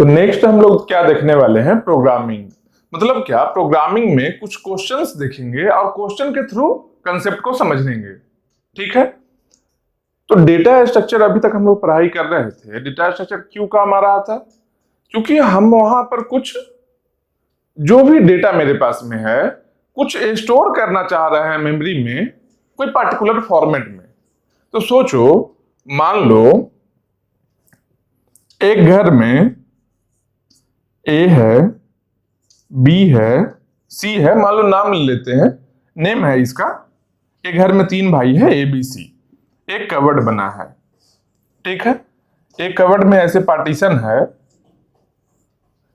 तो नेक्स्ट हम लोग क्या देखने वाले हैं, प्रोग्रामिंग। मतलब क्या, प्रोग्रामिंग में कुछ क्वेश्चंस देखेंगे और क्वेश्चन के थ्रू कंसेप्ट को समझेंगे। ठीक है। तो डेटा स्ट्रक्चर अभी तक हम लोग पढ़ाई कर रहे थे। डेटा स्ट्रक्चर क्यों काम आ रहा था? क्योंकि हम वहां पर कुछ जो भी डेटा मेरे पास में है कुछ स्टोर करना चाह रहे हैं मेमोरी में कोई पर्टिकुलर फॉर्मेट में। तो सोचो, मान लो एक घर में ए है, बी है, सी है, मान लो नाम ले लेते हैं, नेम है इसका। एक घर में 3 भाई है, ए बी सी। एक कबर्ड बना है। ठीक है। एक कबर्ड में ऐसे पार्टीशन है।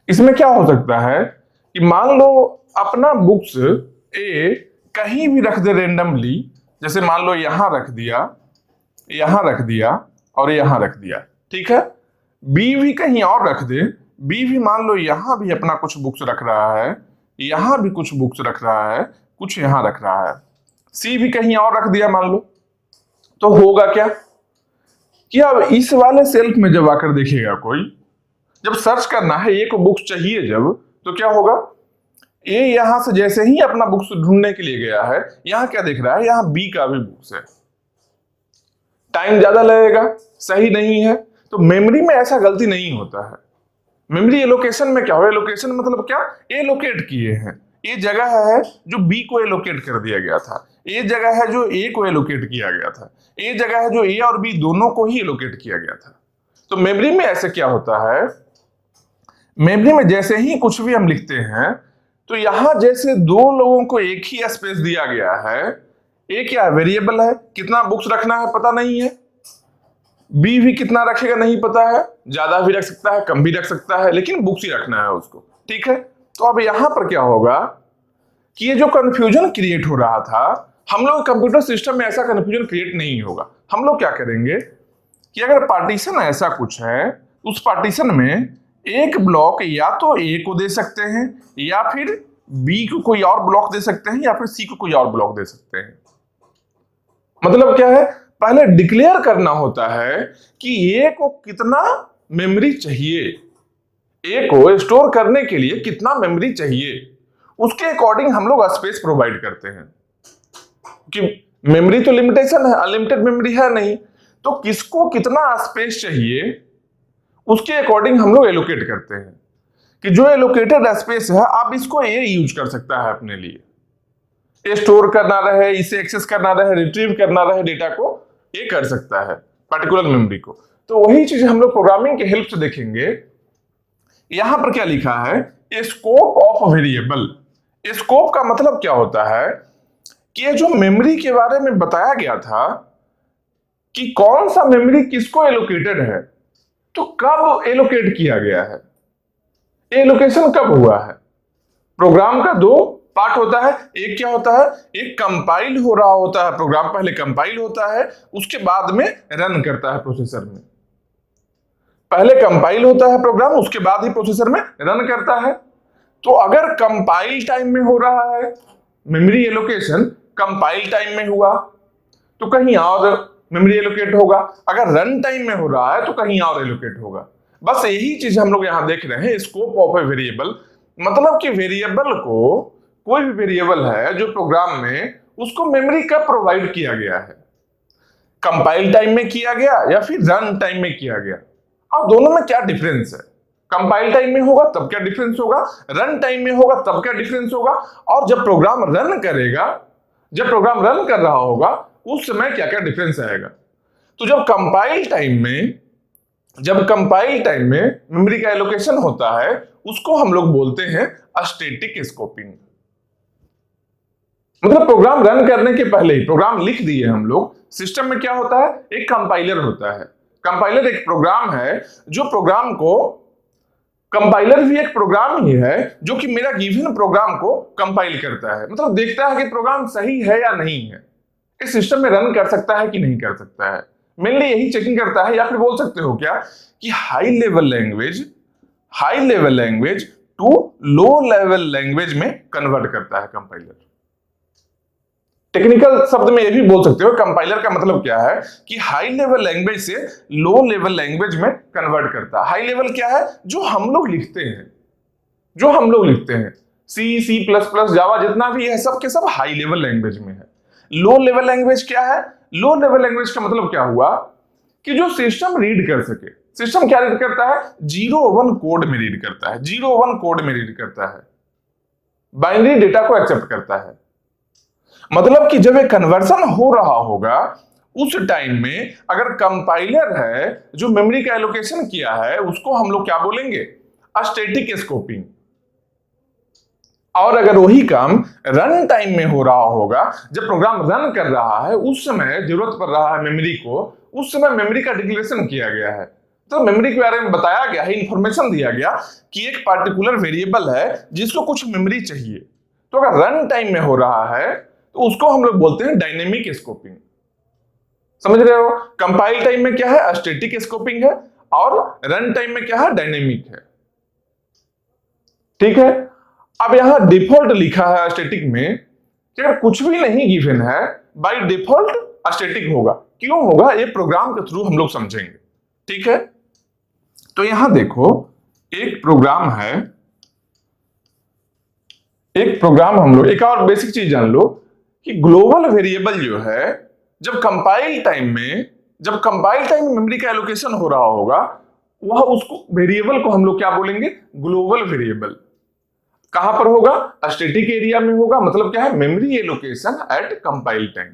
इसमें क्या हो सकता है कि मान लो अपना बुक्स ए कहीं भी रख दे रेंडमली, जैसे मान लो यहां रख दिया, यहां रख दिया और यहां रख दिया। ठीक है। बी भी कहीं और रख दे, बी भी मान लो यहां भी अपना कुछ बुक्स रख रहा है, यहां भी कुछ बुक्स रख रहा है, कुछ यहां रख रहा है, सी भी कहीं और रख दिया मान लो। तो होगा क्या कि अब इस वाले सेल्फ में जब आकर देखेगा कोई, जब सर्च करना है ए को बुक्स चाहिए जब, तो क्या होगा, ए यहां से जैसे ही अपना बुक्स ढूंढने के लिए गया है, यहां क्या देख रहा है, यहां बी का भी बुक्स है। टाइम ज्यादा लगेगा, सही नहीं है। तो मेमोरी में ऐसा गलती नहीं होता है। मेमोरी एलोकेशन में क्या हो, एलोकेशन मतलब क्या, एलोकेट किए हैं। ये जगह है जो बी को एलोकेट कर दिया गया था, ये जगह है जो ए को एलोकेट किया गया था, ये जगह है जो ए और बी दोनों को ही एलोकेट किया गया था। तो मेमोरी में ऐसे क्या होता है, मेमोरी में जैसे ही कुछ भी हम लिखते हैं तो यहां जैसे 2 लोगों को एक ही स्पेस दिया गया है। ए क्या वेरिएबल है, कितना बुक्स रखना है पता नहीं है, बी भी कितना रखेगा नहीं पता है, ज्यादा भी रख सकता है कम भी रख सकता है, लेकिन बुक्स ही रखना है उसको। ठीक है। तो अब यहां पर क्या होगा कि ये जो कंफ्यूजन क्रिएट हो रहा था, हम लोग कंप्यूटर सिस्टम में ऐसा कंफ्यूजन क्रिएट नहीं होगा। हम लोग क्या करेंगे कि अगर पार्टीशन ऐसा कुछ है, उस पार्टीशन में एक ब्लॉक या तो ए को दे सकते हैं, या फिर बी को कोई और ब्लॉक दे सकते हैं, या फिर सी को कोई और ब्लॉक दे सकते हैं। मतलब क्या है, पहले डिक्लेयर करना होता है कि ए को कितना मेमोरी चाहिए, ए को स्टोर करने के लिए कितना मेमोरी चाहिए, उसके अकॉर्डिंग हम लोग स्पेस प्रोवाइड करते हैं। कि मेमोरी तो लिमिटेशन है, अनलिमिटेड मेमोरी है नहीं, तो किसको कितना स्पेस चाहिए उसके अकॉर्डिंग हम लोग एलोकेट करते हैं कि जो एलोकेटेड स्पेस है अब इसको ए यूज कर सकता है अपने लिए, ये स्टोर करना रहे, इसे एक्सेस करना रहे, रिट्रीव करना रहे डेटा को, ये कर सकता है पर्टिकुलर मेमोरी को। तो वही चीज हम लोग प्रोग्रामिंग के हेल्प से देखेंगे। यहां पर क्या लिखा है, स्कोप ऑफ वेरिएबल। स्कोप का मतलब क्या होता है कि ये जो मेमोरी के बारे में बताया गया था कि कौन सा मेमोरी किसको एलोकेटेड है, तो कब एलोकेट किया गया है, एलोकेशन कब हुआ है। प्रोग्राम का 2 पार्ट होता है। एक क्या होता है, एक कंपाइल हो रहा होता है प्रोग्राम, पहले कंपाइल होता है, उसके बाद में रन करता है प्रोसेसर में। पहले कंपाइल होता है प्रोग्राम, उसके बाद ही प्रोसेसर में रन करता है। तो अगर कंपाइल टाइम में हो रहा है मेमोरी एलोकेशन, कंपाइल टाइम में हुआ तो कहीं और मेमोरी एलोकेट होगा, अगर रन टाइम में हो रहा है तो कहीं और एलोकेट होगा। बस यही चीज हम लोग यहां देख रहे हैं, स्कोप ऑफ ए वेरिएबल। मतलब कि वेरिएबल को, कोई भी वेरिएबल है जो प्रोग्राम में, उसको मेमोरी कब प्रोवाइड किया गया है, कंपाइल टाइम में किया गया या फिर रन टाइम में किया गया, और दोनों में क्या डिफरेंस है। कंपाइल टाइम में होगा तब क्या डिफरेंस होगा, रन टाइम में होगा तब क्या डिफरेंस होगा, और जब प्रोग्राम रन करेगा, जब प्रोग्राम रन कर रहा होगा उस समय क्या क्या डिफरेंस आएगा। तो जब कंपाइल टाइम में मेमोरी का एलोकेशन होता है, उसको हम लोग बोलते हैं स्टैटिक स्कोपिंग। मतलब प्रोग्राम रन करने के पहले ही प्रोग्राम लिख दिए हम लोग, सिस्टम में क्या होता है, एक कंपाइलर होता है। कंपाइलर एक प्रोग्राम है जो प्रोग्राम को, कंपाइलर भी एक प्रोग्राम ही है जो कि मेरा गिवन प्रोग्राम को कंपाइल करता है। मतलब देखता है कि प्रोग्राम सही है या नहीं है, इस सिस्टम में रन कर सकता है कि नहीं कर सकता है। मेनली यही चेकिंग करता है। या फिर बोल सकते हो क्या कि high level language to low level language में कन्वर्ट करता है कंपाइलर। टेक्निकल शब्द में ये भी बोल सकते हो कंपाइलर का मतलब क्या है कि हाई लेवल लैंग्वेज से लो लेवल लैंग्वेज में कन्वर्ट करता है। हाई लेवल क्या है? जो हम लोग लिखते हैं, जो हम लोग लिखते हैं, सी, सी प्लस प्लस, जावा, जितना भी है सब के सब हाई लेवल लैंग्वेज में है। लो लेवल लैंग्वेज क्या है? लो लेवल लैंग्वेज का मतलब क्या हुआ कि जो सिस्टम रीड कर सके। सिस्टम क्या रीड करता है? 0-1 कोड में रीड करता है, 0-1 कोड में रीड करता है, बाइनरी डेटा को एक्सेप्ट करता है। मतलब कि जब एक कन्वर्सन हो रहा होगा उस टाइम में अगर कंपाइलर है जो मेमोरी का एलोकेशन किया है उसको हम लोग क्या बोलेंगे? Static scoping. और अगर वही काम रन टाइम में हो रहा होगा, जब प्रोग्राम रन कर रहा है उस समय जरूरत पड़ रहा है मेमोरी को, उस समय मेमोरी का डिक्लेरेशन किया गया है, तो मेमोरी के बारे में बताया गया है, इंफॉर्मेशन दिया गया कि एक पार्टिकुलर वेरिएबल है जिसको कुछ मेमोरी चाहिए। तो अगर रन टाइम में हो रहा है तो उसको हम लोग बोलते हैं डायनेमिक स्कोपिंग। समझ रहे हो? कंपाइल टाइम में क्या है? स्टैटिक स्कोपिंग है, और रन टाइम में क्या है? डायनेमिक है। ठीक है। अब यहां डिफॉल्ट लिखा है स्टैटिक में कि अगर कुछ भी नहीं गिवन है बाय डिफॉल्ट स्टैटिक होगा। क्यों होगा? ये प्रोग्राम के थ्रू हम लोग समझेंगे। ठीक है। तो यहां देखो, एक प्रोग्राम है, एक प्रोग्राम हम लोग, एक और बेसिक चीज जान लो कि ग्लोबल वेरिएबल जो है जब कंपाइल टाइम में मेमोरी का एलोकेशन हो रहा होगा, वह उसको वेरिएबल को हम लोग क्या बोलेंगे? Global variable. कहां पर होगा? स्टैटिक एरिया में होगा। मतलब क्या है? Memory allocation eight compile time.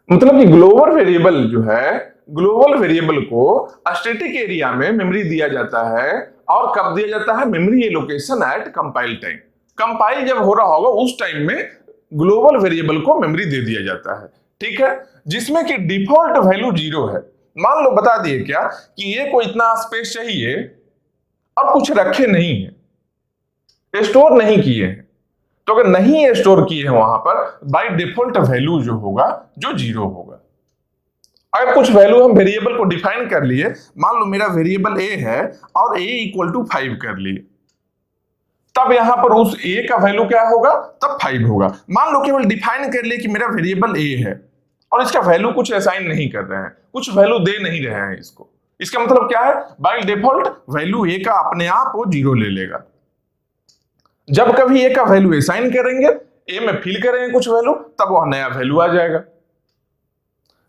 मतलब कि ग्लोबल वेरिएबल जो है, ग्लोबल वेरिएबल को स्टैटिक एरिया में मेमोरी दिया जाता है। और कब दिया जाता है? Memory allocation eight compile time. Compile जब हो रहा होगा उस टाइम में ग्लोबल वेरिएबल को मेमोरी दे दिया जाता है। ठीक है। जिसमें कि डिफॉल्ट वैल्यू 0 है। मान लो बता दिए क्या कि ये को इतना स्पेस चाहिए और कुछ रखे नहीं है, स्टोर नहीं किए हैं। तो अगर नहीं स्टोर किए हैं वहां पर, बाय डिफॉल्ट वैल्यू जो होगा जो 0 होगा। अगर कुछ वैल्यू हम वेरिएबल को डिफाइन कर लिए, मान लो मेरा वेरिएबल ए है और a = 5 कर लिए, तब यहां पर उस a का वैल्यू क्या होगा? तब 5 होगा। मान लो केवल डिफाइन कर लिए कि मेरा वेरिएबल a है और इसका वैल्यू कुछ असाइन नहीं कर रहे हैं, कुछ वैल्यू दे नहीं रहे हैं इसको, इसका मतलब क्या है? बाय डिफॉल्ट वैल्यू a का अपने आप वो 0 ले लेगा। जब कभी a का वैल्यू असाइन करेंगे, a में फिल करेंगे कुछ वैल्यू, तब वह नया वैल्यू आ जाएगा।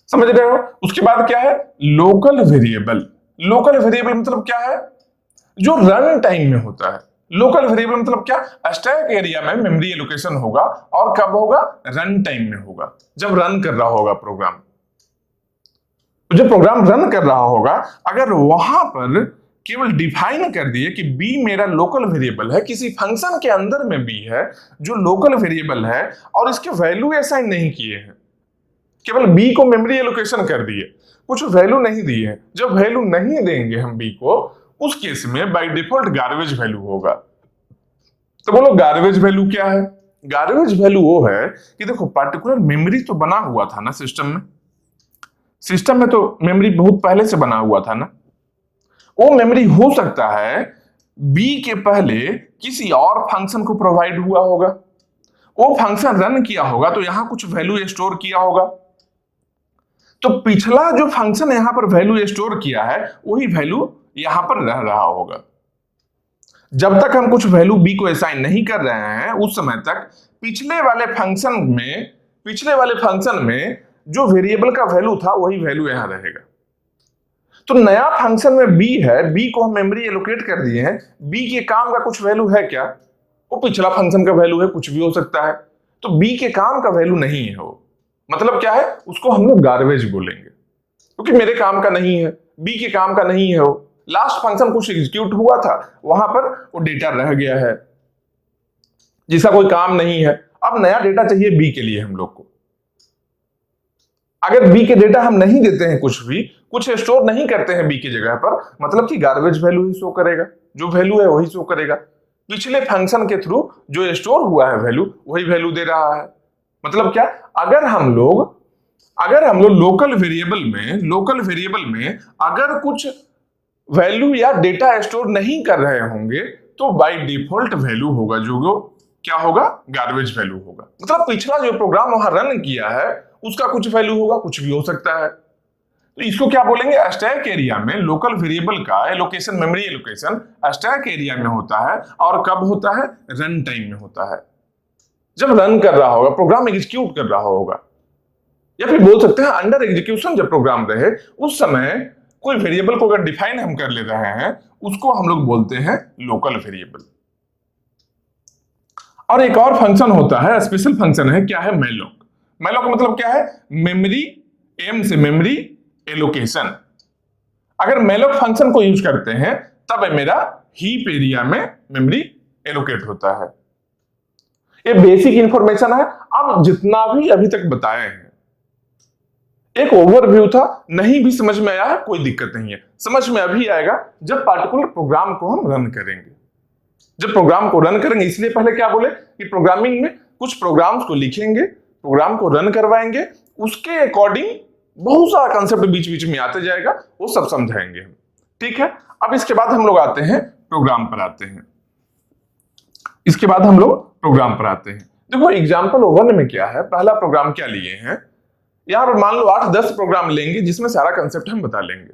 समझ रहे हो? उसके बाद क्या है? Local variable. लोकल वेरिएबल मतलब क्या है? जो रन टाइम में होता है। लोकल वेरिएबल मतलब क्या? स्टैक एरिया में मेमोरी एलोकेशन होगा, और कब होगा? रन टाइम में होगा, जब रन कर रहा होगा प्रोग्राम। तो जब प्रोग्राम रन कर रहा होगा, अगर वहां पर केवल डिफाइन कर दिए कि b मेरा लोकल वेरिएबल है, किसी फंक्शन के अंदर में b है जो लोकल वेरिएबल है, और इसके वैल्यू असाइन नहीं किए हैं, केवल b को मेमोरी एलोकेशन कर दिए, कुछ वैल्यू नहीं दिए हैं। जब वैल्यू नहीं देंगे हम b को, उस केस में बाय डिफॉल्ट गार्बेज वैल्यू होगा। तो बोलो गार्बेज वैल्यू क्या है? गार्बेज वैल्यू वो है कि देखो पर्टिकुलर मेमोरी तो बना हुआ था ना सिस्टम में, सिस्टम में तो मेमोरी बहुत पहले से बना हुआ था ना। वो मेमोरी हो सकता है b के पहले किसी और फंक्शन को प्रोवाइड हुआ होगा, वो फंक्शन रन किया होगा तो यहां कुछ वैल्यू स्टोर किया होगा। तो पिछला जो फंक्शन यहां पर वैल्यू स्टोर किया है वही वैल्यू यहां पर रह रहा होगा। जब तक हम कुछ वैल्यू b को असाइन नहीं कर रहे हैं उस समय तक पिछले वाले फंक्शन में जो वेरिएबल का वैल्यू था वही वैल्यू यहां रहेगा। तो नया फंक्शन में b है, b को हम मेमोरी एलोकेट कर दिए हैं, b के काम का कुछ वैल्यू है क्या? वो पिछला फंक्शन का वैल्यू है, कुछ भी हो सकता है। तो b के काम का वैल्यू नहीं है वो, मतलब क्या है? उसको हम लोग गार्बेज बोलेंगे, क्योंकि मेरे काम का नहीं है, b के काम का नहीं है वो। लास्ट फंक्शन कुछ एग्जीक्यूट हुआ था, वहां पर वो डेटा रह गया है जिसका कोई काम नहीं है। अब नया डेटा चाहिए b के लिए हम लोग को। अगर b के डेटा हम नहीं देते हैं, कुछ स्टोर नहीं करते हैं b की जगह पर, मतलब कि गार्बेज वैल्यू ही शो करेगा, जो वैल्यू है वही शो करेगा। पिछले फंक्शन के थ्रू जो स्टोर हुआ है वैल्यू वही वैल्यू दे रहा है। मतलब क्या? अगर हम लोग लोकल वेरिएबल में अगर कुछ वैल्यू या डेटा स्टोर नहीं कर रहे होंगे तो बाय डिफॉल्ट वैल्यू होगा जो क्या होगा, गार्बेज वैल्यू होगा। मतलब पिछला जो प्रोग्राम वहां रन किया है उसका कुछ वैल्यू होगा, कुछ भी हो सकता है। तो इसको क्या बोलेंगे, स्टैक एरिया में लोकल वेरिएबल का allocation, memory allocation stack area में होता है। और कब होता है, रन टाइम में होता है, जब रन कर रहा होगा, प्रोग्राम एग्जीक्यूट कर रहा होगा। या फिर बोल सकते हैं अंडर एग्जीक्यूशन जब प्रोग्राम रहे उस समय कोई वेरिएबल को अगर डिफाइन हम कर ले रहे हैं उसको हम लोग बोलते हैं लोकल वेरिएबल। और एक और फंक्शन होता है, स्पेशल फंक्शन है, क्या है, मैलोक। मैलोक मतलब क्या है, मेमोरी, एम से मेमोरी एलोकेशन। अगर मैलोक फंक्शन को यूज करते हैं तब मेरा हीप एरिया में मेमोरी एलोकेट होता है। ये बेसिक इंफॉर्मेशन है। अब जितना भी अभी तक बताए हैं एक ओवरव्यू था, नहीं भी समझ में आया है कोई दिक्कत नहीं है, समझ में अभी आएगा जब पार्टिकुलर प्रोग्राम को हम रन करेंगे। जब प्रोग्राम को रन करेंगे, इसलिए पहले क्या बोले कि प्रोग्रामिंग में कुछ प्रोग्राम्स को लिखेंगे, प्रोग्राम को रन करवाएंगे, उसके अकॉर्डिंग बहुत सारा कंसेप्ट बीच बीच में आते जाएगा, वो सब समझाएंगे हम। ठीक है, अब इसके बाद हम लोग आते हैं प्रोग्राम पर आते हैं। इसके बाद हम लोग प्रोग्राम पर आते हैं। देखो एग्जाम्पल 1 में क्या है, पहला प्रोग्राम क्या लिए हैं, यहां पर मान लो 8-10 प्रोग्राम लेंगे जिसमें सारा कंसेप्ट हम बता लेंगे।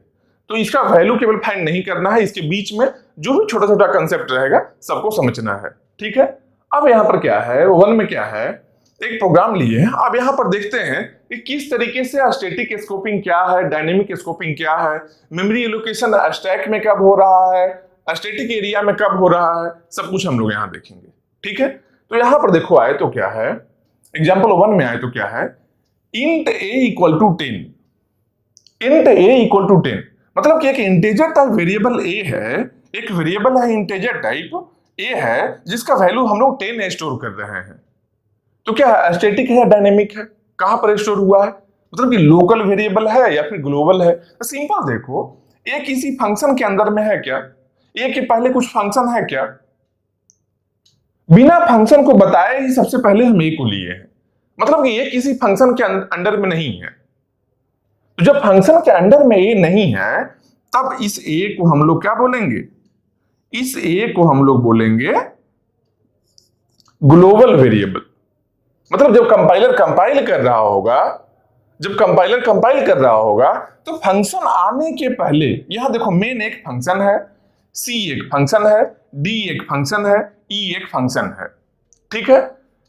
तो इसका वैल्यू केवल फाइंड नहीं करना है, इसके बीच में जो भी छोटा छोटा कंसेप्ट रहेगा सबको समझना है। ठीक है, अब यहां पर क्या है, 1 में क्या है, एक प्रोग्राम लिए हैं। अब यहां पर देखते हैं कि किस तरीके से स्टैटिक स्कोपिंग क्या है, डायनेमिक स्कोपिंग क्या है, मेमोरी एलोकेशन स्टैक में कब हो रहा है, स्टैटिक एरिया में कब हो रहा है, सब कुछ हम लोग यहां देखेंगे। ठीक है, तो यहां पर देखो आए तो क्या है, एग्जाम्पल 1 में आए तो क्या है, int a equal to 10। int a equal to 10 मतलब कि एक इंटीजर टाइप वेरिएबल a है, एक वेरिएबल है इंटीजर टाइप a है जिसका वैल्यू हम लोग 10 स्टोर कर रहे हैं। तो क्या है, स्टैटिक है या डायनेमिक है, कहां पर स्टोर हुआ है, मतलब कि लोकल वेरिएबल है या फिर ग्लोबल है। तो सिंपल देखो, a किसी फंक्शन के अंदर में है क्या, a के पहले कुछ फंक्शन है क्या, बिना फंक्शन को बताए ही सबसे पहले हम a को लिए हैं, मतलब कि ये किसी फंक्शन के अंडर में नहीं है। तो जब फंक्शन के अंडर में ए नहीं है तब इस ए को हम लोग क्या बोलेंगे, इस ए को हम लोग बोलेंगे ग्लोबल वेरिएबल। मतलब जब कंपाइलर कंपाइल कर रहा होगा, जब कंपाइलर कंपाइल कर रहा होगा तो फंक्शन आने के पहले, यहां देखो मेन एक फंक्शन है, सी एक फंक्शन है, डी एक फंक्शन है, ई एक फंक्शन है। ठीक है,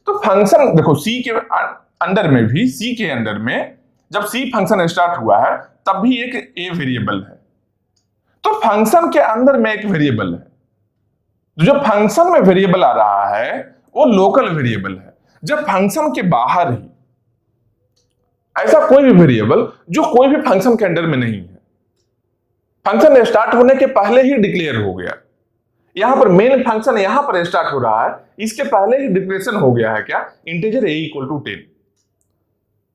तो फंक्शन देखो सी के अंडर में भी, सी के अंडर में जब सी फंक्शन स्टार्ट हुआ है तब भी एक ए वेरिएबल है। तो फंक्शन के अंदर में एक वेरिएबल है, जो फंक्शन में वेरिएबल आ रहा है वो लोकल वेरिएबल है। जब फंक्शन के बाहर ही ऐसा कोई भी वेरिएबल जो कोई भी फंक्शन के अंडर में नहीं है, फंक्शन स्टार्ट होने के पहले ही डिक्लेयर हो गया, यहां पर मेन फंक्शन यहां पर स्टार्ट हो रहा है, इसके पहले ही डिक्लेरेशन हो गया है क्या, इंटीजर a इक्वल टू 10।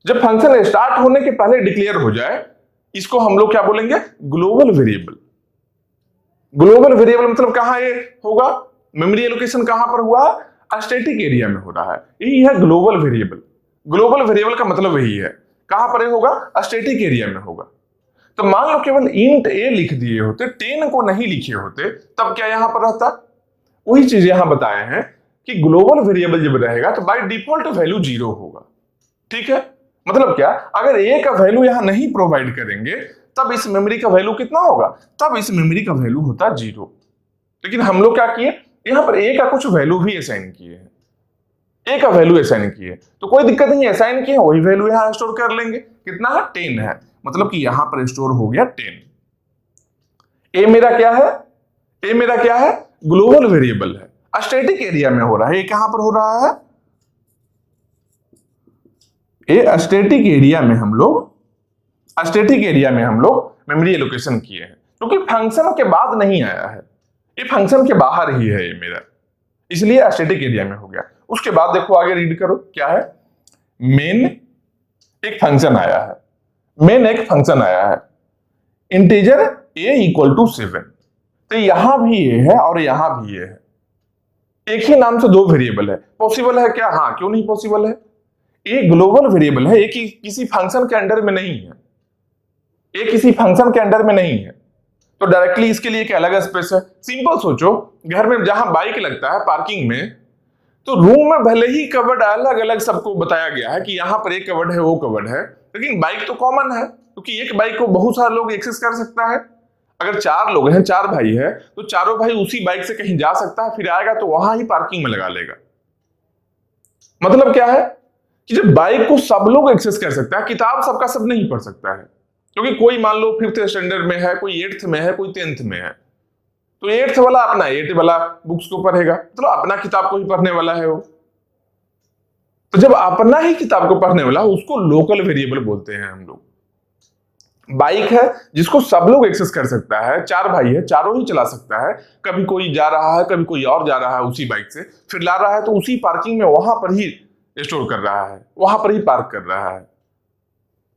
जब फंक्शन स्टार्ट होने के पहले डिक्लेयर हो जाए इसको हम लोग क्या बोलेंगे, ग्लोबल वेरिएबल। ग्लोबल वेरिएबल मतलब कहां ये होगा, मेमोरी एलोकेशन कहां पर हुआ, स्टैटिक एरिया में हो रहा है, यही है ग्लोबल वेरिएबल। ग्लोबल वेरिएबल का मतलब यही है, कहां पर होगा, स्टैटिक एरिया में होगा। तो मान लो केवल इंट ए लिख दिए होते, 10 को नहीं लिखे होते, तब क्या यहां पर रहता, वही चीज यहां बताए हैं कि ग्लोबल वेरिएबल जब रहेगा तो बाय डिफॉल्ट वैल्यू 0 होगा। ठीक है, मतलब क्या, अगर ए का वैल्यू यहां नहीं प्रोवाइड करेंगे तब इस मेमोरी का वैल्यू कितना होगा, तब इस मेमोरी का वैल्यू होता 0। लेकिन हम लोग क्या किए, यहां पर ए का कुछ वैल्यू भी असाइन किए हैं, ए का वैल्यू असाइन किए, तो कोई दिक्कत नहीं, असाइन किए वही वैल्यू यहां स्टोर कर लेंगे। कितना है, 10 है, मतलब कि यहां पर स्टोर हो गया 10। ए मेरा क्या है, ए मेरा क्या है, ग्लोबल वेरिएबल है, स्टैटिक एरिया में हो रहा है। ये कहां पर हो रहा है, ये स्टैटिक एरिया में हम लोग, स्टैटिक एरिया में हम लोग मेमोरी एलोकेशन किए हैं, क्योंकि फंक्शन के बाद नहीं आया है, ये फंक्शन के बाहर ही है ये मेरा, इसलिए स्टैटिक एरिया में हो गया। उसके बाद देखो आगे रीड करो, क्या है, मेन एक फंक्शन आया है, मेन एक फंक्शन आया है, इंटीजर a इक्वल टू 7। तो यहां भी ये है और यहां भी ये है, एक ही नाम से दो वेरिएबल है, पॉसिबल है क्या, हाँ, क्यों नहीं पॉसिबल है, ये ग्लोबल वेरिएबल है, एक ही किसी फंक्शन के अंडर में नहीं है, ये किसी फंक्शन के अंडर में नहीं है, तो डायरेक्टली इसके लिए एक अलग स्पेस है। सिंपल सोचो, घर में जहां बाइक लगता है पार्किंग में, तो रूम में भले ही कवर्ड अलग अलग सबको बताया गया है कि यहां पर एक कवर्ड है, वो कवर्ड है, लेकिन बाइक तो कॉमन है, क्योंकि एक बाइक को बहुत सारे लोग एक्सेस कर सकता है। अगर 4 लोग हैं, 4 भाई है, तो चारों भाई उसी बाइक से कहीं जा सकता है, फिर आएगा तो वहां ही पार्किंग में लगा लेगा। मतलब क्या है कि जब बाइक को सब लोग एक्सेस कर सकता है, किताब सबका सब नहीं पढ़ सकता है, क्योंकि कोई मान लो 5th स्टैंडर्ड में है, कोई 8th में है, कोई 10th में है, तो 8th वाला अपना 8 वाला बुक्स को पढ़ेगा, मतलब अपना किताब को ही पढ़ने वाला है वो। तो जब अपना ही किताब को पढ़ने वाला, उसको लोकल वेरिएबल बोलते हैं हम लोग। बाइक है जिसको सब लोग एक्सेस कर सकता है, 4 भाई है, चारों ही चला सकता है, कभी कोई जा रहा है, कभी कोई और जा रहा है उसी बाइक से, फिर ला रहा है तो उसी पार्किंग में वहां पर ही स्टोर कर रहा है, वहां पर ही पार्क कर रहा है।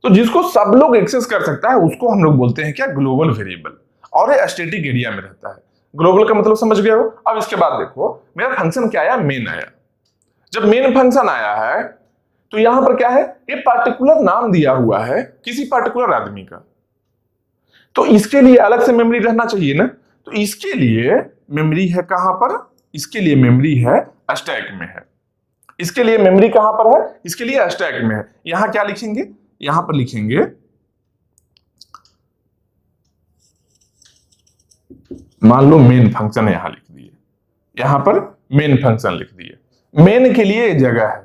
तो जिसको सब लोग एक्सेस कर सकता है उसको हम लोग बोलते हैं क्या, ग्लोबल वेरिएबल, और ये स्टैटिक एरिया में रहता है। ग्लोबल का मतलब समझ गए हो। अब इसके बाद देखो मेरा फंक्शन क्या आया, मेन आया। जब मेन फंक्शन आया है तो यहां पर क्या है, ये पार्टिकुलर नाम दिया हुआ है किसी पार्टिकुलर आदमी का, तो इसके लिए अलग से मेमोरी रहना चाहिए ना, तो इसके लिए मेमोरी है कहां पर, इसके लिए मेमोरी है स्टैक में है। इसके लिए मेमोरी कहां पर है, इसके लिए स्टैक में है। यहां क्या लिखेंगे, यहां पर लिखेंगे मान लो मेन फंक्शन यहां लिख दिए, यहां पर मेन फंक्शन लिख दिए, मेन के लिए जगह है।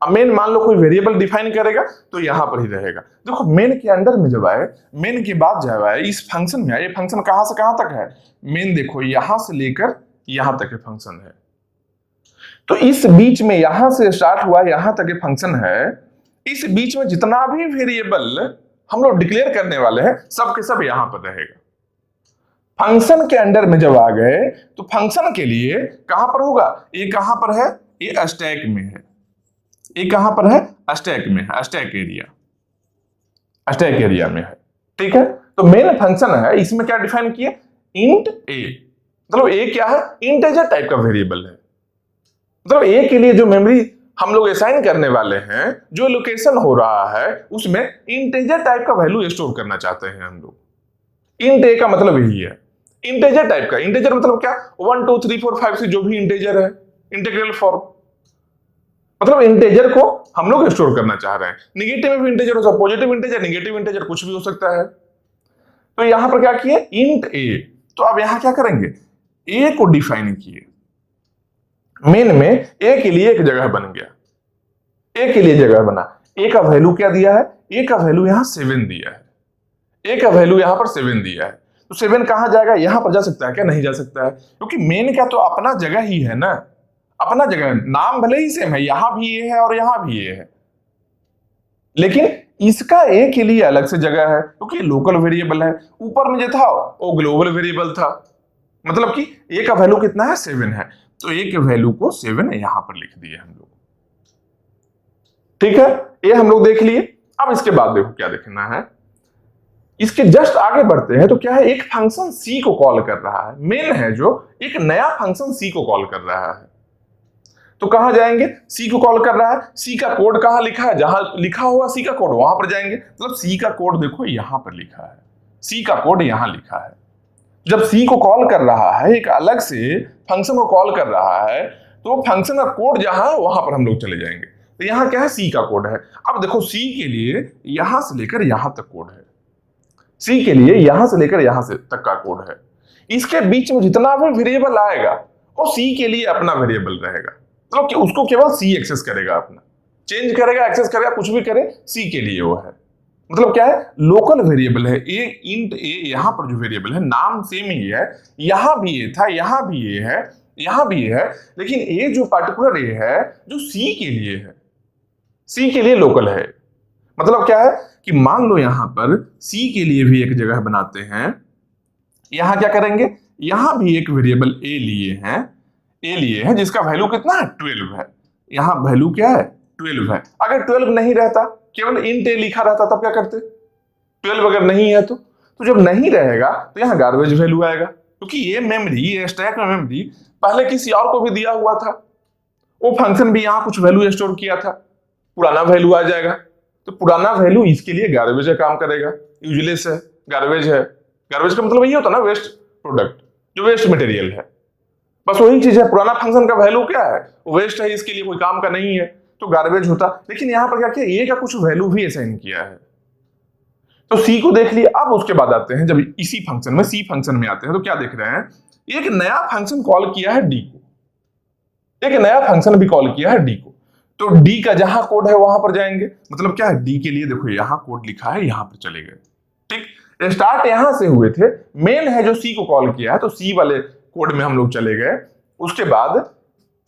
अब मेन मान लो कोई वेरिएबल डिफाइन करेगा तो यहां पर ही रहेगा। देखो मेन के अंडर में जब आए, मेन के बाद जब आए इस फंक्शन में आए, ये फंक्शन कहां से कहां तक है, मेन देखो यहां से लेकर यहां तक के फंक्शन है, तो इस बीच में यहां से स्टार्ट हुआ यहां तक के फंक्शन है। इस बीच में जितना भी वेरिएबल हम लोग डिक्लेयर करने वाले हैं सब के सब यहां पर रहेगा। फंक्शन के अंडर में जब आ गए तो फंक्शन के लिए कहां पर होगा, ये कहां पर है, ये स्टैक में है, ये कहां पर है, स्टैक में है, स्टैक एरिया, स्टैक एरिया में है। ठीक है, तो मेन फंक्शन है, इसमें क्या डिफाइन किया, इंट ए, मतलब ए क्या है, इंटीजर टाइप का वेरिएबल है। मतलब ए के लिए जो मेमोरी हम लोग असाइन करने वाले हैं, जो लोकेशन हो रहा है उसमें इंटीजर टाइप का वैल्यू स्टोर करना चाहते हैं हम लोग। इंट ए का मतलब यही है, इंटीजर टाइप का। इंटीजर मतलब क्या, 1 2 3 4 5 से जो भी इंटीजर है, इंटीग्रल फॉर्म, मतलब इंटीजर को हम लोग स्टोर करना चाह रहे हैं। निगेटिव में भी इंटीजर हो सकता है, पॉजिटिव इंटीजर, नेगेटिव इंटीजर, कुछ भी हो सकता है। तो यहां पर क्या किए, इंट ए। तो अब यहां क्या करेंगे, ए को डिफाइन किए, मेन में ए के लिए एक जगह बन गया, ए के लिए जगह बना। ए का वैल्यू क्या दिया है, ए का वैल्यू यहां 7 दिया है, ए का वैल्यू यहां पर 7 दिया है। तो 7 कहां जाएगा, यहां पर जा सकता है क्या, नहीं जा सकता है, क्योंकि मेन का तो अपना जगह ही है ना, अपना जगह, नाम भले ही सेम है, यहां भी ये है और यहां भी ये है, लेकिन इसका ए के लिए अलग से जगह है क्योंकि लोकल वेरिएबल है। ऊपर में जो था वो ग्लोबल वेरिएबल था, मतलब कि ए का वैल्यू कितना है, 7 है, तो ए के वैल्यू को 7 यहां पर लिख दिए हम लोग। ठीक है, ये हम लोग देख लिए। अब इसके बाद देखो क्या देखना है, इसके जस्ट आगे बढ़ते हैं तो क्या है, एक फंक्शन सी को कॉल कर रहा है, मेन है जो एक नया फंक्शन सी को कॉल कर रहा है। तो कहां जाएंगे, सी को कॉल कर रहा है, सी का कोड कहां लिखा है, जहां लिखा हुआ सी का कोड वहां पर जाएंगे। मतलब सी का कोड देखो यहां पर लिखा है, सी का कोड यहां लिखा है। जब सी को कॉल कर रहा है, एक अलग से फंक्शन को कॉल कर रहा है, तो फंक्शन का कोड जहां है वहां पर हम लोग चले जाएंगे। तो यहां क्या है, सी का कोड है। अब देखो सी के लिए यहां से लेकर यहां तक कोड है, सी के लिए यहां से लेकर यहां से तक का कोड है। इसके बीच में जितना भी वेरिएबल आएगा वो सी के लिए अपना वेरिएबल रहेगा, मतलब कि उसको केवल सी एक्सेस करेगा, अपना चेंज करेगा, एक्सेस करेगा, कुछ भी करे, सी के लिए वो है। मतलब क्या है, लोकल वेरिएबल है। ए इंट ए, यहां पर जो वेरिएबल है नाम सेम ही है, यहां भी ये था, यहां भी ये है, यहां भी ये है, लेकिन ए जो पार्टिकुलर ए है जो सी के लिए है, सी के लिए लोकल है। मतलब क्या है कि मान लो यहां पर सी के लिए भी एक जगह बनाते हैं, यहां क्या करेंगे, यहां भी एक वेरिएबल ए लिए हैं जिसका वैल्यू कितना है, 12 है। यहां वैल्यू क्या है, 12 है। अगर 12 नहीं रहता, केवल इंट ए लिखा रहता, तब क्या करते, 12 अगर नहीं है तो जब नहीं रहेगा तो यहां गार्बेज वैल्यू आएगा, क्योंकि ये मेमोरी, ये स्टैक में मेमोरी पहले किसी और को भी दिया हुआ था, वो फंक्शन भी यहां कुछ वैल्यू स्टोर किया था, पुराना वैल्यू आ जाएगा, तो पुराना वैल्यू इसके लिए गार्बेज का काम करेगा। यूजलेस है, गार्बेज है, गार्बेज का मतलब यही होता है ना, वेस्ट प्रोडक्ट, जो वेस्ट मटेरियल है। बस वही चीज है, पुराना फंक्शन का वैल्यू क्या है, वेस्ट है, इसके लिए कोई काम का नहीं है तो गार्बेज होता। लेकिन यहां पर क्या किया, ए का कुछ वैल्यू भी असाइन किया है, तो सी को देख लिया। अब उसके बाद आते हैं, जब इसी फंक्शन में सी फंक्शन में आते हैं तो क्या देख रहे हैं, एक नया फंक्शन कॉल किया है डी को, एक नया फंक्शन भी कॉल किया है डी को। तो डी का जहां कोड है वहां पर जाएंगे, मतलब क्या है, डी के लिए देखो यहां कोड लिखा है, यहां पर चले गए। ठीक, स्टार्ट यहां से हुए थे, मेन है जो सी को कॉल किया है तो सी वाले कोड में हम लोग चले गए। उसके बाद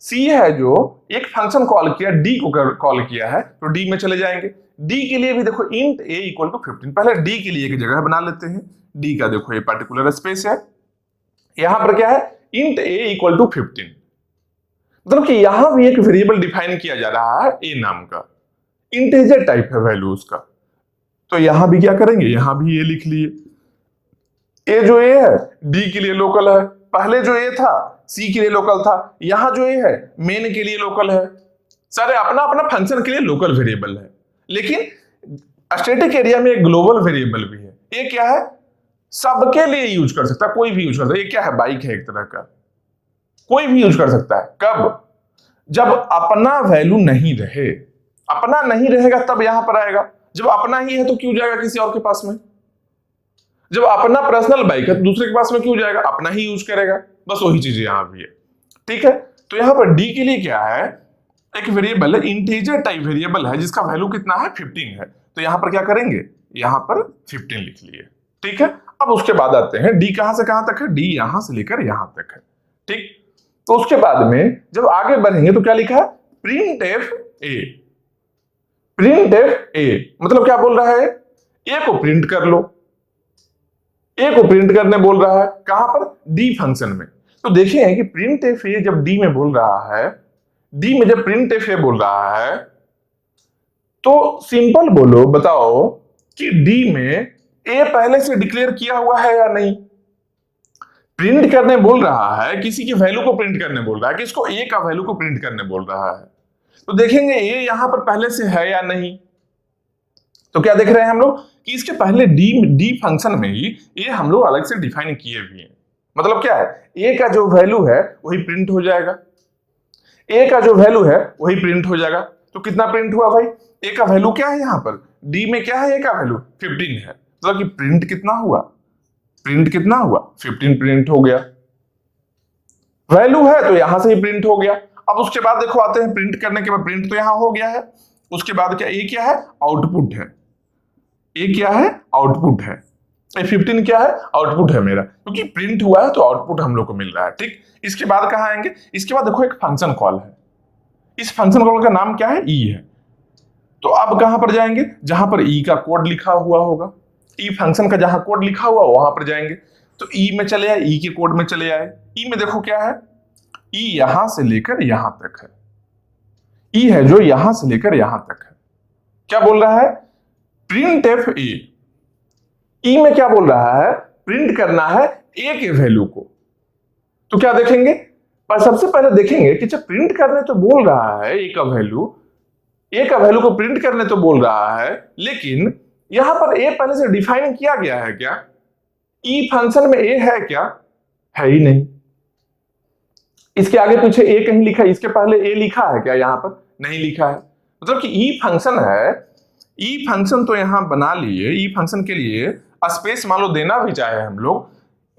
सी है जो एक फंक्शन कॉल किया, डी को कॉल किया है तो डी में चले जाएंगे। डी के लिए भी देखो इंट ए इक्वल टू 15, पहले डी के लिए एक जगह बना लेते हैं। डी का देखो ये पर्टिकुलर स्पेस है, यहां पर क्या है, इंट ए इक्वल टू 15, मतलब कि यहां भी एक वेरिएबल डिफाइन किया जा रहा है ए नाम का, इंटीजर टाइप है वैल्यू उसका। तो यहां भी क्या करेंगे, यहां भी ये लिख लिए, ए जो ए है डी के लिए लोकल है, पहले जो ए था सी के लिए लोकल था, यहां जो ए है मेन के लिए लोकल है। सारे अपना अपना फंक्शन के लिए लोकल वेरिएबल है, लेकिन स्टैटिक एरिया में एक ग्लोबल वेरिएबल भी है। ये क्या है, सबके लिए यूज कर सकता है, कोई भी यूज कर सकता है। ये क्या है, बाइक है एक तरह का, कोई भी यूज कर सकता है। कब, जब अपना वैल्यू नहीं रहे, अपना नहीं रहेगा तब यहां पर आएगा। जब अपना ही है तो क्यों जाएगा किसी और के पास में, जब अपना पर्सनल बाइक है तो दूसरे के पास में क्यों जाएगा, अपना ही यूज करेगा। बस वही चीज यहां भी है। ठीक है, तो यहां पर डी के लिए क्या है, एक वेरिएबल है, इंटीजर टाइप वेरिएबल है जिसका वैल्यू कितना है, 15 है। तो यहां पर क्या करेंगे, यहां पर 15 लिख लिए। ठीक है, अब उसके बाद आते हैं डी कहां से कहां तक है, डी यहां से लेकर यहां तक है। ठीक, तो उसके बाद में जब आगे बढ़ेंगे तो क्या लिखा है, print F A. Print F A मतलब क्या बोल रहा है, ए को प्रिंट कर लो, ए को प्रिंट करने बोल रहा है, कहां पर, डी फंक्शन में। तो देखिए कि प्रिंट एफ ए जब डी में बोल रहा है, डी में जब प्रिंट एफ ए बोल रहा है तो सिंपल बोलो, बताओ कि डी में ए पहले से डिक्लेयर किया हुआ है या नहीं। प्रिंट करने बोल रहा है, किसी की वैल्यू को प्रिंट करने बोल रहा है, किसको, ए का वैल्यू को प्रिंट करने बोल रहा है। तो देखेंगे ए यहां पर पहले से है या नहीं। तो क्या देख रहे हैं हम लोग कि इसके पहले डी फंक्शन में ही ये हम लोग अलग से डिफाइन किए हुए हैं। मतलब क्या है, ए का जो वैल्यू है वही प्रिंट हो जाएगा, ए का जो वैल्यू है वही प्रिंट हो जाएगा। तो कितना प्रिंट हुआ भाई, ए का वैल्यू क्या है, यहां पर डी में क्या है, ए का वैल्यू 15 है, मतलब कि प्रिंट कितना हुआ, प्रिंट कितना हुआ, 15 प्रिंट हो गया। वैल्यू है तो यहां से ही प्रिंट हो गया। अब उसके बाद देखो आते हैं प्रिंट करने के बाद, प्रिंट तो यहां हो गया है। उसके बाद क्या, ए क्या है, आउटपुट है, ए क्या है, आउटपुट है, 15 क्या है, आउटपुट है मेरा, क्योंकि प्रिंट हुआ है तो आउटपुट हम लोग को मिल रहा है। ठीक, इसके बाद कहां आएंगे, इसके बाद देखो एक फंक्शन कॉल है, इस फंक्शन कॉल का नाम क्या है, ई है। तो अब कहां पर जाएंगे, जहां पर ई का कोड लिखा हुआ होगा, ई फंक्शन का जहां कोड लिखा हुआ वहां पर जाएंगे। तो ई में चले आए, ई के कोड में चले आए। ई में देखो क्या है, ई यहां से लेकर यहां तक है, ई है जो यहां से लेकर यहां तक है। क्या बोल रहा है, प्रिंट एफ ए। ई में क्या बोल रहा है, प्रिंट करना है ए के वैल्यू को। तो क्या देखेंगे, पर सबसे पहले देखेंगे कि जब प्रिंट करने तो बोल रहा है ए का वैल्यू, ए का वैल्यू को प्रिंट करने तो बोल रहा है, लेकिन यहां पर ए पहले से डिफाइन किया गया है क्या, ई फंक्शन में ए है क्या, है ही नहीं। इसके आगे पीछे ए कहीं लिखा है, इसके पहले ए लिखा है क्या, यहां पर नहीं लिखा है। मतलब कि ई फंक्शन है, ई फंक्शन तो यहां बना लिए, ई फंक्शन के लिए स्पेस मान लो देना भी चाहे हम लोग,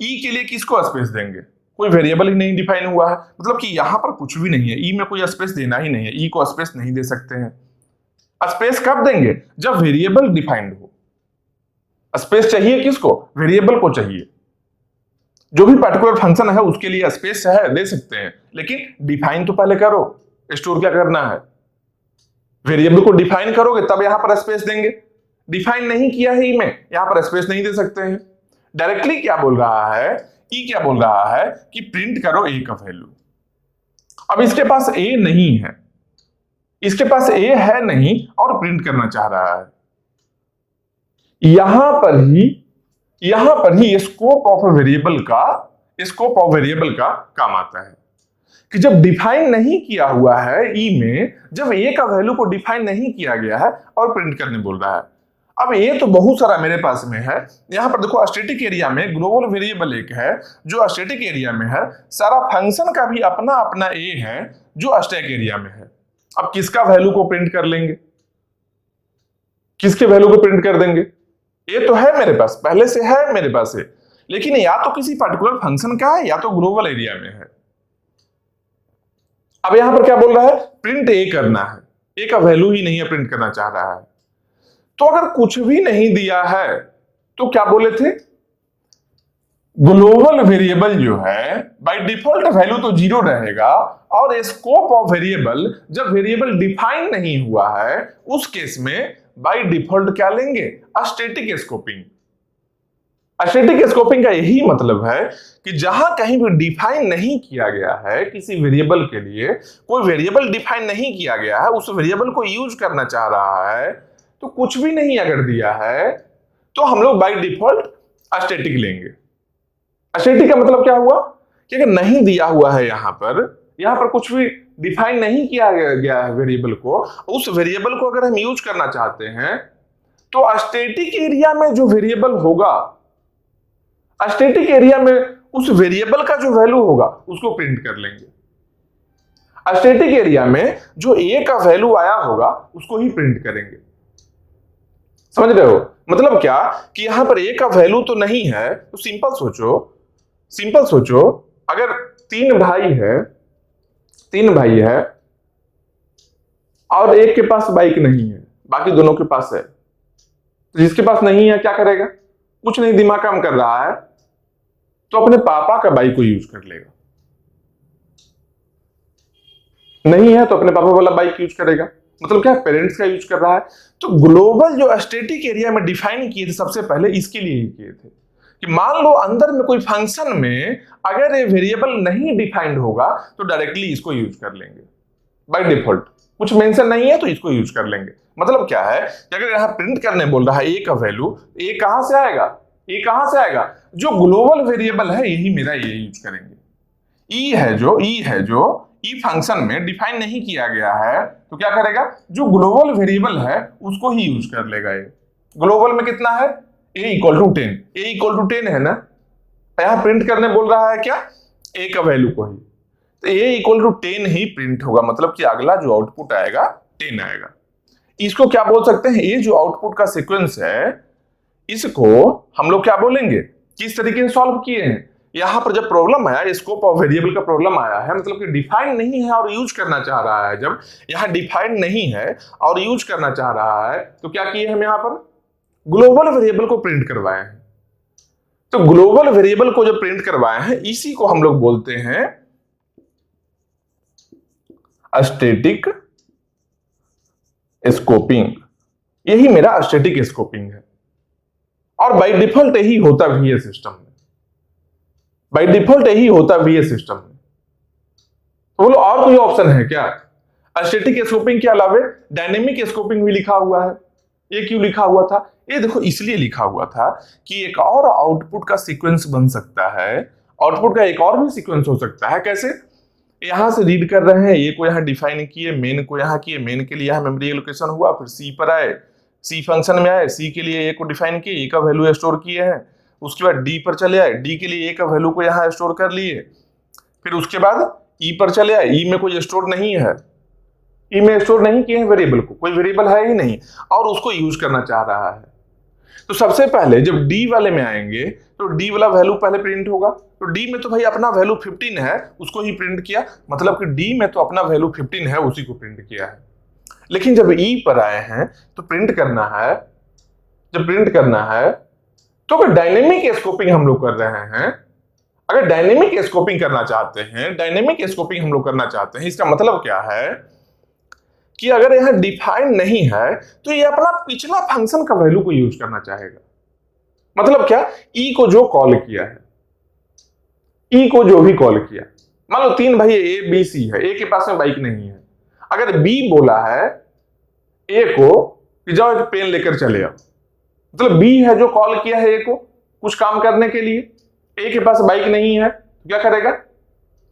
ई के लिए किसको स्पेस देंगे, कोई वेरिएबल ही नहीं डिफाइन हुआ है, मतलब कि यहां पर कुछ भी नहीं है, ई में कोई स्पेस देना ही नहीं है, ई को स्पेस नहीं दे सकते हैं। स्पेस कब देंगे, जब वेरिएबल डिफाइंड हो। स्पेस चाहिए किसको, वेरिएबल को चाहिए। जो भी पर्टिकुलर फंक्शन है उसके लिए स्पेस है दे सकते हैं, लेकिन डिफाइन तो पहले करो, स्टोर क्या करना है, वेरिएबल को डिफाइन करोगे तब यहां पर स्पेस देंगे। डिफाइन नहीं किया है ई में, यहां पर स्पेस नहीं दे सकते हैं। डायरेक्टली क्या बोल रहा है, ई क्या बोल रहा है कि प्रिंट करो ए का वैल्यू। अब इसके पास ए नहीं है, इसके पास ए है नहीं और प्रिंट करना चाह रहा है। यहां पर ही स्कोप ऑफ वेरिएबल का काम आता है कि जब डिफाइन नहीं किया हुआ है ई में, जब ए का वैल्यू को डिफाइन नहीं किया गया है और प्रिंट करने बोल रहा है। अब ये तो बहुत सारा मेरे पास में है। यहां पर देखो स्टैटिक एरिया में ग्लोबल वेरिएबल एक है जो स्टैटिक एरिया में है, सारा फंक्शन का भी अपना अपना ए है जो स्टैक एरिया में है। अब किसका वैल्यू को प्रिंट कर लेंगे, किसके वैल्यू को प्रिंट कर देंगे? ये तो है मेरे पास, पहले से है मेरे पास है, लेकिन या तो किसी पर्टिकुलर फंक्शन का है या तो ग्लोबल एरिया में है। अब यहां पर क्या बोल रहा है, प्रिंट ए करना है, ए का वैल्यू ही नहीं है, प्रिंट करना चाह रहा है। तो अगर कुछ भी नहीं दिया है तो क्या बोले थे, ग्लोबल वेरिएबल जो है बाय डिफॉल्ट वैल्यू तो 0 रहेगा, और स्कोप ऑफ वेरिएबल जब वेरिएबल डिफाइन नहीं हुआ है उस केस में बाय डिफॉल्ट क्या लेंगे, स्टैटिक स्कोपिंग। स्टैटिक स्कोपिंग का यही मतलब है कि जहां कहीं भी डिफाइन नहीं किया गया है किसी वेरिएबल के लिए, कोई वेरिएबल डिफाइन नहीं किया गया है, उस वेरिएबल को यूज करना चाह रहा है, तो कुछ भी नहीं अगर दिया है तो हम लोग बाय डिफॉल्ट स्टैटिक लेंगे। स्टैटिक का मतलब क्या हुआ कि अगर नहीं दिया हुआ है यहां पर कुछ भी डिफाइन नहीं किया गया है वेरिएबल को, उस वेरिएबल को अगर हम यूज करना चाहते हैं तो स्टैटिक एरिया में जो वेरिएबल होगा, स्टैटिक एरिया में उस वेरिएबल का जो वैल्यू होगा उसको प्रिंट कर लेंगे। स्टैटिक एरिया में जो ए का वैल्यू आया होगा उसको ही प्रिंट करेंगे। समझ रहे हो? मतलब क्या कि यहां पर ए का वैल्यू तो नहीं है, तो सिंपल सोचो अगर तीन भाई है और एक के पास बाइक नहीं है, बाकी दोनों के पास है, तो जिसके पास नहीं है क्या करेगा, कुछ नहीं, दिमाग काम कर रहा है तो अपने पापा का बाइक को यूज कर लेगा, नहीं है तो अपने पापा वाला बाइक यूज करेगा। मतलब क्या, पेरेंट्स का यूज कर रहा है। तो ग्लोबल जो स्टैटिक एरिया में डिफाइन किए थे सबसे पहले इसके लिए ही किए थे कि मान लो अंदर में कोई फंक्शन में अगर ये वेरिएबल नहीं डिफाइंड होगा तो डायरेक्टली इसको यूज कर लेंगे बाय डिफॉल्ट, कुछ मेंशन नहीं है तो इसको यूज कर लेंगे। मतलब क्या है कि अगर यहां प्रिंट करने बोल रहा है ए का वैल्यू, ए कहां से आएगा, ए कहां से आएगा, जो ग्लोबल वेरिएबल है यही मेरा ये यूज करेंगे। ई है जो ई फंक्शन में डिफाइन नहीं किया गया है तो क्या करेगा, जो ग्लोबल वेरिएबल है उसको ही यूज कर लेगा। ये ग्लोबल में कितना है, a equal to 10, a equal to 10 है ना, यहां प्रिंट करने बोल रहा है क्या, a का वैल्यू को ही, तो a इक्वल टू 10 ही प्रिंट होगा। मतलब कि अगला जो आउटपुट आएगा 10 आएगा। इसको क्या बोल सकते हैं, ये जो आउटपुट का सीक्वेंस है इसको हम लोग क्या बोलेंगे, किस तरीके से सॉल्व किए हैं। यहां पर जब प्रॉब्लम आया, स्कोप ऑफ वेरिएबल का प्रॉब्लम आया है, मतलब कि डिफाइन नहीं है और यूज करना चाह रहा है, जब यहां डिफाइन नहीं है और यूज करना चाह रहा है तो क्या किए हम यहां पर, ग्लोबल वेरिएबल को प्रिंट करवाए हैं। तो ग्लोबल वेरिएबल को जो प्रिंट करवाए हैं इसी को हम लोग बोलते हैं स्टैटिक स्कोपिंग। यही मेरा स्टैटिक स्कोपिंग है और बाय डिफॉल्ट यही होता भी है सिस्टम में, बाय डिफॉल्ट यही होता भी है सिस्टम में। तो बोलो और कोई ऑप्शन है क्या, स्टैटिक स्कोपिंग के अलावा डायनेमिक स्कोपिंग भी लिखा हुआ है। ये क्यों लिखा हुआ था, ये देखो इसलिए लिखा हुआ था कि एक और आउटपुट का सीक्वेंस बन सकता है, आउटपुट का एक और भी सीक्वेंस हो सकता है। कैसे, यहां से रीड कर रहे हैं, ए को यहां डिफाइन किए, मेन को यहां किए, मेन के लिए यहां मेमोरी एलोकेशन हुआ, फिर सी पर आए, सी फंक्शन में आए, सी के लिए ए को डिफाइन किए, ए का वैल्यू स्टोर किए हैं, उसके बाद डी पर चले आए, डी के लिए ए का वैल्यू को यहां स्टोर कर लिए, फिर उसके बाद ई पर चले आए, ई में कोई स्टोर नहीं है, ई में स्टोर नहीं किए हैं वेरिएबल को, कोई वेरिएबल है ही नहीं और उसको यूज करना चाह रहा है। तो सबसे पहले जब डी वाले में आएंगे तो डी वाला वैल्यू पहले प्रिंट होगा। तो डी में तो भाई अपना वैल्यू 15 है, उसको ही प्रिंट किया, मतलब कि डी में तो अपना वैल्यू 15 है, उसी को प्रिंट किया है। लेकिन जब ई पर आए हैं तो प्रिंट करना है, जब प्रिंट करना है तो अगर डायनेमिक स्कोपिंग हम लोग कर रहे हैं, अगर डायनेमिक स्कोपिंग करना चाहते हैं, डायनेमिक स्कोपिंग हम लोग करना चाहते हैं, इसका मतलब क्या है कि अगर यहां डिफाइन नहीं है तो ये अपना पिछला फंक्शन का वैल्यू को यूज करना चाहेगा। मतलब क्या, ई को जो कॉल किया है, ई को जो भी कॉल किया, मान लो तीन भाई ए बी सी है, ए के पास में बाइक नहीं है, अगर बी बोला है ए को कि जाओ एक पेन लेकर चले आओ, मतलब बी है जो कॉल किया है ए को कुछ काम करने के लिए, ए के पास बाइक नहीं है तो क्या करेगा,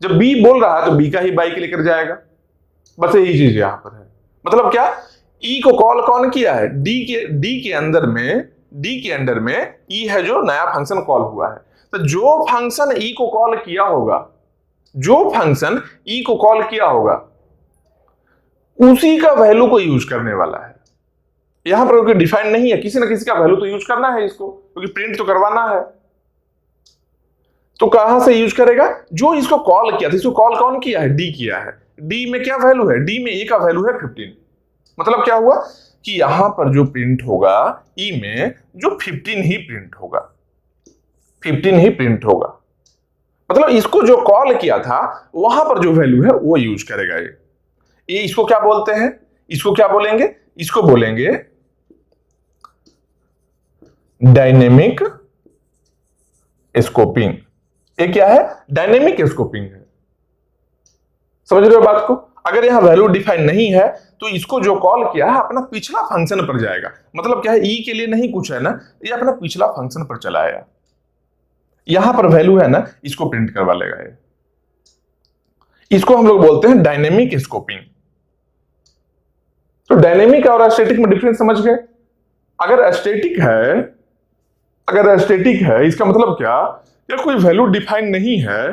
जब बी बोल रहा है तो बी का ही बाइक लेकर जाएगा। बस यही चीज यहां पर है। मतलब क्या, ई को कॉल कौन किया है, डी के अंदर में ई है जो नया फंक्शन कॉल हुआ है। तो जो फंक्शन ई को कॉल किया होगा, उसी का वैल्यू को यूज करने वाला है। यहां पर कोई डिफाइन नहीं है, किसी ना किसी का वैल्यू तो यूज करना है इसको, क्योंकि प्रिंट तो करवाना है। तो कहां से यूज करेगा, जो इसको कॉल किया था, इसको कॉल कौन किया है, डी किया है। डी में क्या वैल्यू है, डी में ए का वैल्यू है 15। मतलब क्या हुआ कि यहां पर जो प्रिंट होगा ई में, जो 15 ही प्रिंट होगा। मतलब इसको जो कॉल किया था वहां पर जो वैल्यू है वो यूज करेगा ये इसको क्या बोलते हैं, इसको क्या बोलेंगे, इसको बोलेंगे डायनेमिक स्कोपिंग। ये क्या है, डायनेमिक स्कोपिंग है। समझ रहे हो बात को। अगर यहां वैल्यू डिफाइन नहीं है तो इसको जो कॉल किया है अपना पिछला फंक्शन पर जाएगा। मतलब क्या है, ई के लिए नहीं कुछ है ना, ये अपना पिछला फंक्शन पर चला आया। यहां पर वैल्यू है ना, इसको प्रिंट करवा लेगा ये। इसको हम लोग बोलते हैं डायनेमिक स्कोपिंग। तो डायनेमिक और स्टैटिक में डिफरेंस समझ गए। अगर स्टैटिक है इसका मतलब क्या, या कोई वैल्यू डिफाइंड नहीं है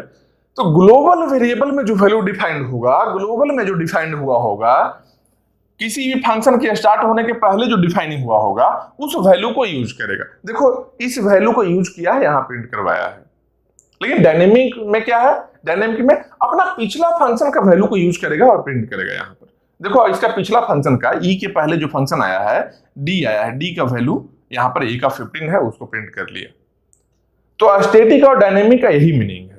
तो ग्लोबल वेरिएबल में जो वैल्यू डिफाइंड होगा, ग्लोबल में जो डिफाइंड हुआ होगा, किसी भी फंक्शन के स्टार्ट होने के पहले जो डिफाइनिंग हुआ होगा, उस वैल्यू को यूज करेगा। देखो इस वैल्यू को यूज किया है, यहां प्रिंट करवाया है। लेकिन डायनेमिक में क्या है, डायनेमिक में अपना पिछला फंक्शन का वैल्यू को यूज करेगा और प्रिंट करेगा। यहां पर देखो इसका पिछला फंक्शन का, ई के पहले जो फंक्शन आया है, डी आया है, डी का वैल्यू यहां पर ए का 15 है, उसको प्रिंट कर लिया। तो स्टैटिक और डायनेमिक का यही मीनिंग है।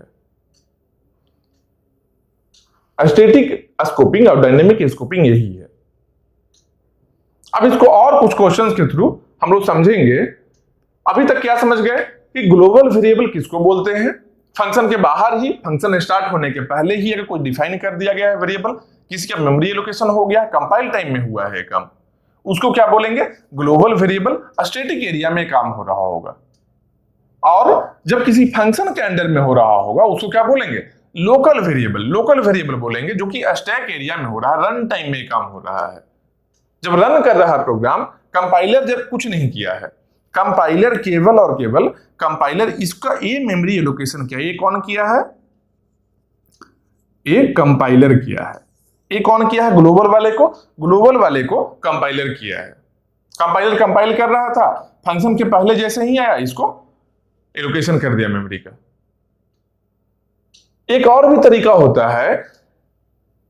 स्टैटिक स्कोपिंग और डायनेमिक स्कोपिंग यही है। अब इसको और कुछ क्वेश्चंस के थ्रू हम लोग समझेंगे। अभी तक क्या समझ गए कि ग्लोबल वेरिएबल किसको बोलते हैं, फंक्शन के बाहर ही, फंक्शन स्टार्ट होने के पहले ही अगर कोई डिफाइन कर दिया गया है वेरिएबल, किसी का मेमोरी एलोकेशन हो गया, कंपाइल टाइम में हुआ है काम, उसको क्या बोलेंगे, ग्लोबल वेरिएबल। स्टैटिक एरिया में काम हो रहा होगा। और जब किसी फंक्शन के अंडर में हो रहा होगा उसको क्या बोलेंगे, लोकल वेरिएबल बोलेंगे, जो कि स्टैक एरिया में हो रहा है, रन टाइम में काम हो रहा है। जब रन कर रहा है प्रोग्राम, कंपाइलर जब कुछ नहीं किया है, कंपाइलर केवल और केवल कंपाइलर इसका ये मेमोरी एलोकेशन किया, ये कौन किया है, ये कंपाइलर किया है। ये कौन किया है, ग्लोबल वाले को कंपाइलर किया है। कंपाइलर कंपाइल कर रहा था, फंक्शन के पहले जैसे ही आया इसको एलोकेशन कर दिया मेमोरी का। एक और भी तरीका होता है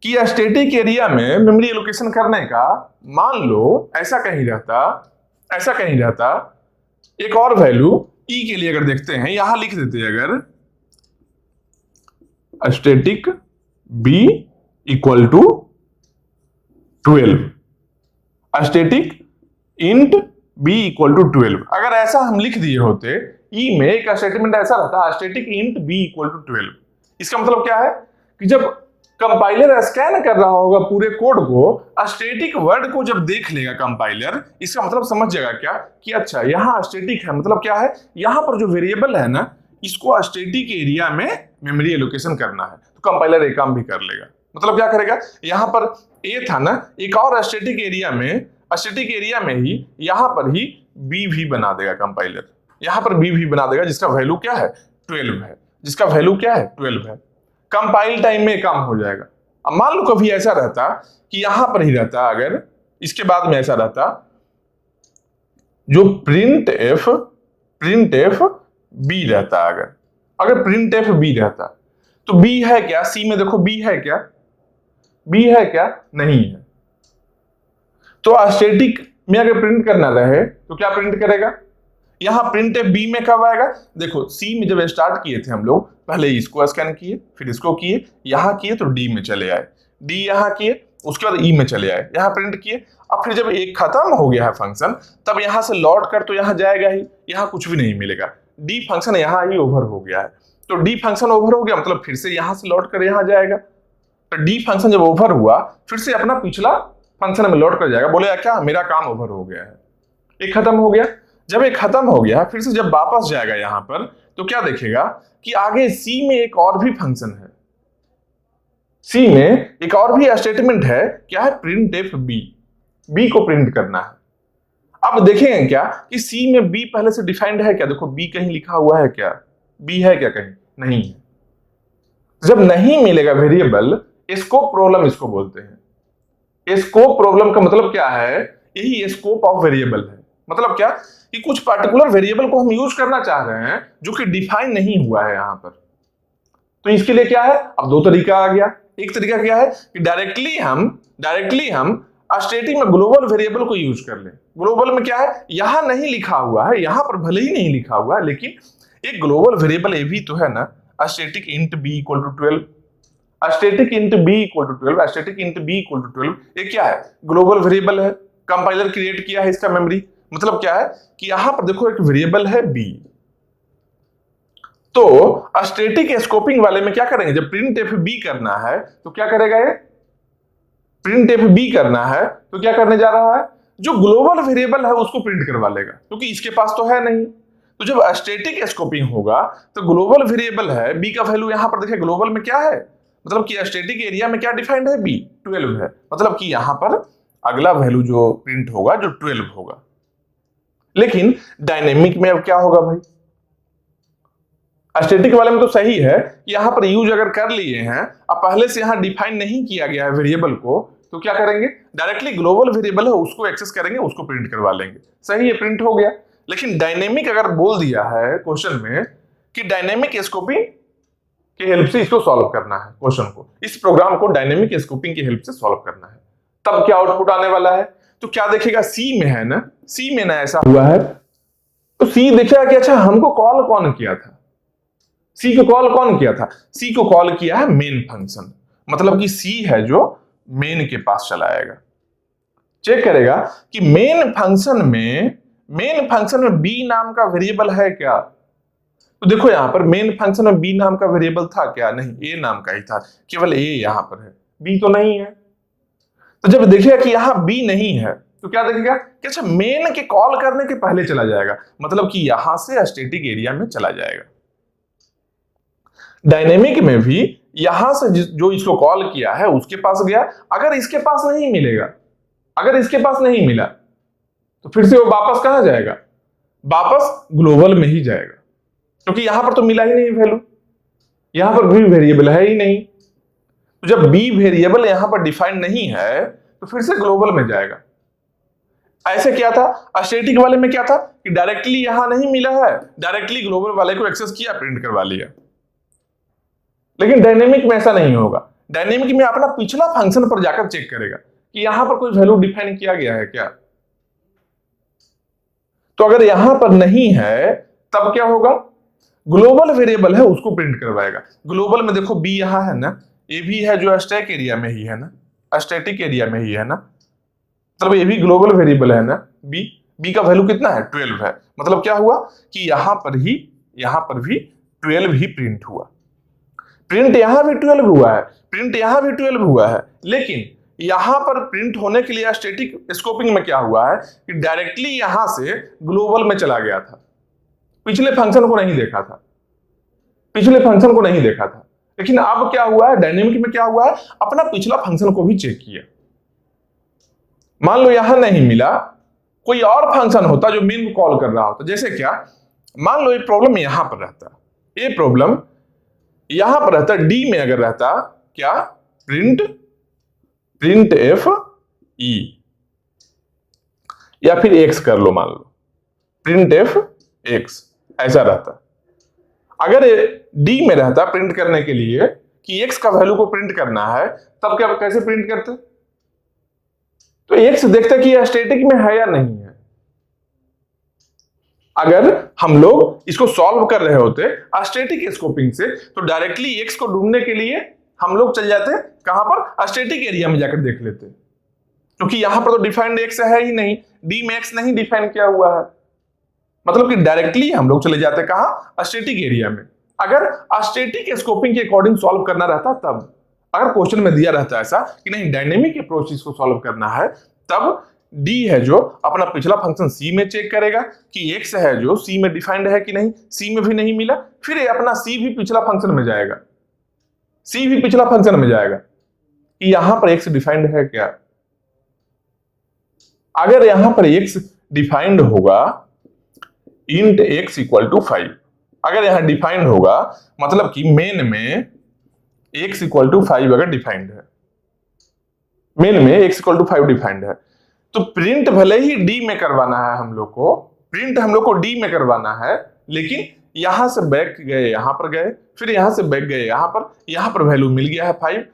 कि स्टैटिक एरिया में मेमोरी एलोकेशन करने का, मान लो ऐसा कहीं रहता, एक और वैल्यू ई के लिए अगर देखते हैं, यहां लिख देते हैं अगर static B equal to 12, static int B equal to 12। अगर ऐसा हम लिख दिए होते, ई में एक स्टेटमेंट ऐसा रहता, static int B equal to 12। इसका मतलब क्या है कि जब कंपाइलर स्कैन कर रहा होगा पूरे कोड को, स्टैटिक वर्ड को जब देख लेगा कंपाइलर, इसका मतलब समझ जाएगा क्या कि अच्छा यहां स्टैटिक है, मतलब क्या है, यहां पर जो वेरिएबल है ना, इसको स्टैटिक एरिया में मेमोरी एलोकेशन करना है। तो कंपाइलर एक काम भी कर लेगा। मतलब क्या करेगा, यहां पर ए था ना, एक और स्टैटिक एरिया में ही यहां पर ही बी भी बना देगा कंपाइलर, यहां पर बी भी बना देगा, जिसका वैल्यू क्या है, 12 है। कंपाइल टाइम में काम हो जाएगा। अब मान लो कभी ऐसा रहता कि यहां पर ही रहता, अगर इसके बाद में ऐसा रहता जो प्रिंट एफ बी रहता, अगर प्रिंट एफ बी रहता, तो बी है क्या, सी में देखो बी है क्या, नहीं है। तो स्टैटिक में अगर प्रिंट करना रहे तो क्या प्रिंट करेगा, यहां प्रिंट एफ बी में कब आएगा, देखो सी में जब स्टार्ट किए थे हम लोग, पहले इसको स्कैन किए, फिर इसको किए, यहां किए तो डी में चले आए, डी यहां किए, उसके बाद ई में चले आए, यहां प्रिंट किए। अब फिर जब एक खत्म हो गया है फंक्शन, तब यहां से लौट कर तो यहां जाएगा ही, यहां कुछ भी नहीं मिलेगा, डी फंक्शन यहां ही ओवर हो गया है। तो डी फंक्शन ओवर हो गया, मतलब फिर से यहां से लौट कर यहां जाएगा। तो डी फंक्शन जब ओवर हुआ, फिर से अपना पिछला फंक्शन में लौट कर जाएगा, बोलेगा क्या मेरा काम ओवर हो गया है, एक खत्म हो गया। जब एक खत्म हो गया, फिर से जब वापस जाएगा यहां पर, तो क्या देखेगा कि आगे सी में एक और भी फंक्शन है, सी में एक और भी स्टेटमेंट है, क्या है, प्रिंट एफ बी। बी को प्रिंट करना है। अब देखेंगे क्या कि सी में बी पहले से डिफाइंड है क्या? देखो बी कहीं लिखा हुआ है क्या? बी है क्या कहीं? नहीं है। जब नहीं मिलेगा वेरिएबल, स्कोप प्रॉब्लम इसको बोलते हैं। स्कोप प्रॉब्लम का मतलब क्या है? यही स्कोप ऑफ वेरिएबल है। मतलब क्या कि कुछ पार्टिकुलर वेरिएबल को हम यूज करना चाह रहे हैं जो कि डिफाइन नहीं हुआ है यहां पर। तो इसके लिए क्या है? अब दो तरीका आ गया। एक तरीका क्या है कि डायरेक्टली हम स्टैटिक में ग्लोबल वेरिएबल को यूज कर लें। ग्लोबल में क्या है? यहां नहीं लिखा हुआ है, यहां पर भले ही नहीं लिखा हुआ है, लेकिन एक ग्लोबल वेरिएबल ये भी तो है ना, static int B equal to 12। Static int B equal to 12, static int B equal to 12, ये क्या है? ग्लोबल वेरिएबल है। कंपाइलर क्रिएट किया है इसका मेमोरी। मतलब क्या है कि यहां पर देखो एक वेरिएबल है बी, तो स्टैटिक स्कोपिंग वाले में क्या करेंगे? जब प्रिंट एफ बी करना है तो क्या करेगा ये? प्रिंट एफ बी करना है तो क्या करने जा रहा है? जो ग्लोबल वेरिएबल है उसको प्रिंट करवा लेगा, क्योंकि इसके पास तो है नहीं। तो जब स्टैटिक स्कोपिंग होगा तो ग्लोबल वेरिएबल है बी का वैल्यू, यहां पर देखिए ग्लोबल में क्या है, मतलब कि स्टैटिक एरिया में क्या डिफाइंड है? बी 12 है। मतलब कि यहां पर अगला वैल्यू जो प्रिंट होगा जो 12 होगा। लेकिन डायनेमिक में अब क्या होगा भाई? स्टैटिक वाले में तो सही है कि यहां पर यूज अगर कर लिए हैं, अब पहले से यहां डिफाइन नहीं किया गया है वेरिएबल को, तो क्या करेंगे? डायरेक्टली ग्लोबल वेरिएबल है उसको एक्सेस करेंगे, उसको प्रिंट करवा लेंगे। सही है, प्रिंट हो गया। लेकिन डायनेमिक अगर बोल दिया है क्वेश्चन में कि डायनेमिक स्कोपिंग की हेल्प से इसको सॉल्व करना है, क्वेश्चन को, इस प्रोग्राम को डायनेमिक स्कोपिंग की हेल्प से सॉल्व करना है, तब क्या आउटपुट आने वाला है? तो क्या देखेगा? सी में है ना, सी में ना ऐसा हुआ है, तो सी देखेगा कि अच्छा हमको कॉल कौन किया था? सी को कॉल कौन किया था? सी को कॉल किया है मेन फंक्शन। मतलब कि सी है जो मेन के पास चला आएगा, चेक करेगा कि मेन फंक्शन में बी नाम का वेरिएबल है क्या? तो देखो यहां पर मेन फंक्शन में बी नाम का वेरिएबल था क्या? नहीं, ए नाम का ही था, केवल ए यहां पर है, बी तो नहीं है। तो जब देखेगा कि यहां बी नहीं है तो क्या देखेगा कि अच्छा मेन के कॉल करने के पहले चला जाएगा, मतलब कि यहां से स्टैटिक एरिया में चला जाएगा। डायनेमिक में भी यहां से जो इसको कॉल किया है उसके पास गया, अगर इसके पास नहीं मिलेगा, अगर इसके पास नहीं मिला तो फिर से वो वापस कहां जाएगा? वापस ग्लोबल में ही जाएगा, क्योंकि यहां पर तो मिला ही नहीं वैल्यू, यहां पर भी वेरिएबल है ही नहीं। तो जब बी वेरिएबल यहां पर डिफाइंड नहीं है तो फिर से ग्लोबल में जाएगा। ऐसे क्या था? स्टैटिक वाले में क्या था कि डायरेक्टली यहां नहीं मिला है, डायरेक्टली ग्लोबल वाले को एक्सेस किया, प्रिंट करवा लिया। लेकिन डायनेमिक में ऐसा नहीं होगा। डायनेमिक में अपना पिछला फंक्शन पर जाकर चेक करेगा कि यहां पर कोई वैल्यू डिफाइन किया गया है क्या। तो अगर यहां पर नहीं है तब क्या होगा? ग्लोबल वेरिएबल है उसको प्रिंट करवाएगा। ग्लोबल में देखो बी यहां है ना, ये भी है जो स्टैक एरिया में ही है ना, स्टैटिक एरिया में ही है ना, मतलब ये भी ग्लोबल वेरिएबल है ना। बी का वैल्यू कितना है? 12 है। मतलब क्या हुआ कि यहां पर भी 12 ही प्रिंट हुआ। प्रिंट यहां भी 12 हुआ है, प्रिंट यहां भी 12 हुआ है, लेकिन यहां पर प्रिंट होने के लिए स्टैटिक स्कोपिंग में क्या हुआ है कि डायरेक्टली यहां से ग्लोबल में चला गया था, पिछले फंक्शन को नहीं देखा था, लेकिन अब क्या हुआ है? डायनेमिक में क्या हुआ है? अपना पिछला फंक्शन को भी चेक किया। मान लो यहां नहीं मिला, कोई और फंक्शन होता जो मेन को कॉल कर रहा होता, जैसे क्या, मान लो ये प्रॉब्लम यहां पर रहता, ये प्रॉब्लम यहां पर रहता, डी में अगर रहता क्या? प्रिंट एफ ई, या फिर एक्स कर लो, मान लो प्रिंट एफ एक्स, ऐसा रहता। अगर डी में रहता प्रिंट करने के लिए कि एक्स का वैल्यू को प्रिंट करना है, तब क्या कैसे प्रिंट करते? तो एक्स देखते कि स्टैटिक में है या नहीं है। अगर हम लोग इसको सॉल्व कर रहे होते स्टैटिक स्कोपिंग से, तो डायरेक्टली एक्स को ढूंढने के लिए हम लोग चल जाते कहां पर? स्टैटिक एरिया में जाकर देख लेते, क्योंकि यहां पर तो डिफाइंड एक्स है ही नहीं, डी में एक्स नहीं डिफाइन किया हुआ है। मतलब कि डायरेक्टली हम लोग चले जाते कहां? स्टैटिक एरिया में। अगर स्टैटिक स्कोपिंग के अकॉर्डिंग सॉल्व करना रहता तब, अगर क्वेश्चन में दिया रहता ऐसा कि नहीं डायनेमिक अप्रोच इसको सॉल्व करना है, तब डी है जो अपना पिछला फंक्शन सी में चेक करेगा कि एक्स है जो सी में डिफाइंड है कि नहीं, सी में भी नहीं मिला, फिर अपना सी भी पिछला फंक्शन में जाएगा, कि यहां पर एक्स डिफाइंड है क्या। अगर यहां पर x डिफाइंड होगा इंट x इक्वल टू 5, अगर यहां डिफाइंड होगा मतलब कि मेन में x इक्वल टू 5 अगर डिफाइंड है, मेन में x इक्वल टू 5 डिफाइंड है, तो प्रिंट भले ही डी में करवाना है हम लोग को, प्रिंट हम लोग को डी में करवाना है, लेकिन यहां से बैक गए यहां पर गए, फिर यहां से बैक गए यहां पर वैल्यू मिल गया है 5,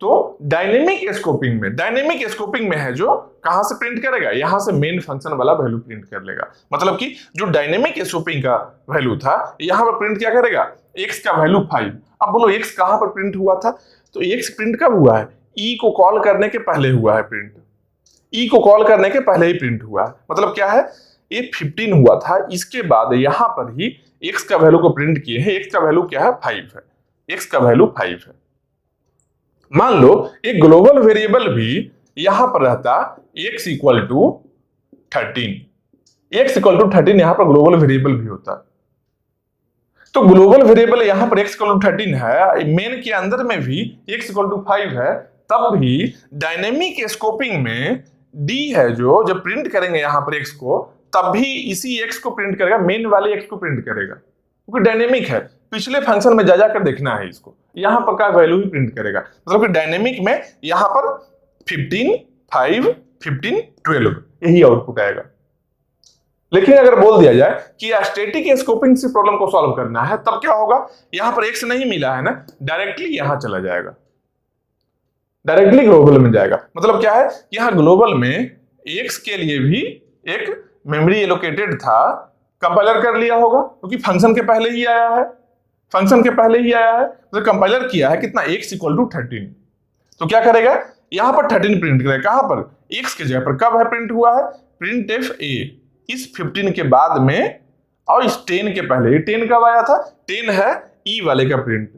तो डायनेमिक स्कोपिंग में है जो कहां से प्रिंट करेगा, यहां से मेन फंक्शन वाला वैल्यू प्रिंट कर लेगा। मतलब कि जो डायनेमिक स्कोपिंग का वैल्यू था यहां पर प्रिंट क्या करेगा, x का वैल्यू 5। अब बोलो x कहां पर प्रिंट हुआ था, तो x प्रिंट कब हुआ है, e को कॉल करने के पहले हुआ है प्रिंट, e को कॉल करने के पहले ही प्रिंट हुआ है। मतलब क्या है, ये 15 हुआ था, इसके बाद यहां पर ही x का वैल्यू को प्रिंट किए हैं, x का वैल्यू क्या है 5 है, x का वैल्यू 5 है। मान लो एक ग्लोबल वेरिएबल भी यहां पर रहता x equal to 13, x equal to 13 यहां पर ग्लोबल वेरिएबल भी होता, तो ग्लोबल वेरिएबल यहां पर x इक्वल टू 13 है, मेन के अंदर में भी x इक्वल टू 5 है, तब भी डायनेमिक स्कोपिंग में d है जो जब प्रिंट करेंगे यहां पर x को, तब भी इसी x को प्रिंट करेगा, मेन वाले x को प्रिंट करेगा, क्योंकि डायनेमिक है, पिछले फंक्शन में जा कर देखना है इसको, यहां पर का वैल्यू ही प्रिंट करेगा। मतलब कि डायनेमिक में यहां पर 15, 5, 15, 12 यही आउटपुट आएगा। लेकिन अगर बोल दिया जाए कि स्टैटिक स्कोपिंग से प्रॉब्लम को सॉल्व करना है, तब क्या होगा, यहां पर x नहीं मिला है ना, डायरेक्टली यहां चला जाएगा, डायरेक्टली ग्लोबल में जाएगा। मतलब क्या है, यहां ग्लोबल में x के लिए भी एक मेमोरी एलोकेटेड था, कंपाइलर कर लिया होगा क्योंकि फंक्शन के पहले ही आया है, फंक्शन के पहले ही आया है, तो कंपाइलर किया है कितना, x इक्वल टू 13, तो क्या करेगा, यहां पर 13 प्रिंट करेगा, कहां पर, x के जगह पर। कब है प्रिंट हुआ है, प्रिंट एफ ए इस 15 के बाद में और इस 10 के पहले, 10 कब आया था, 10 है ई वाले का प्रिंट,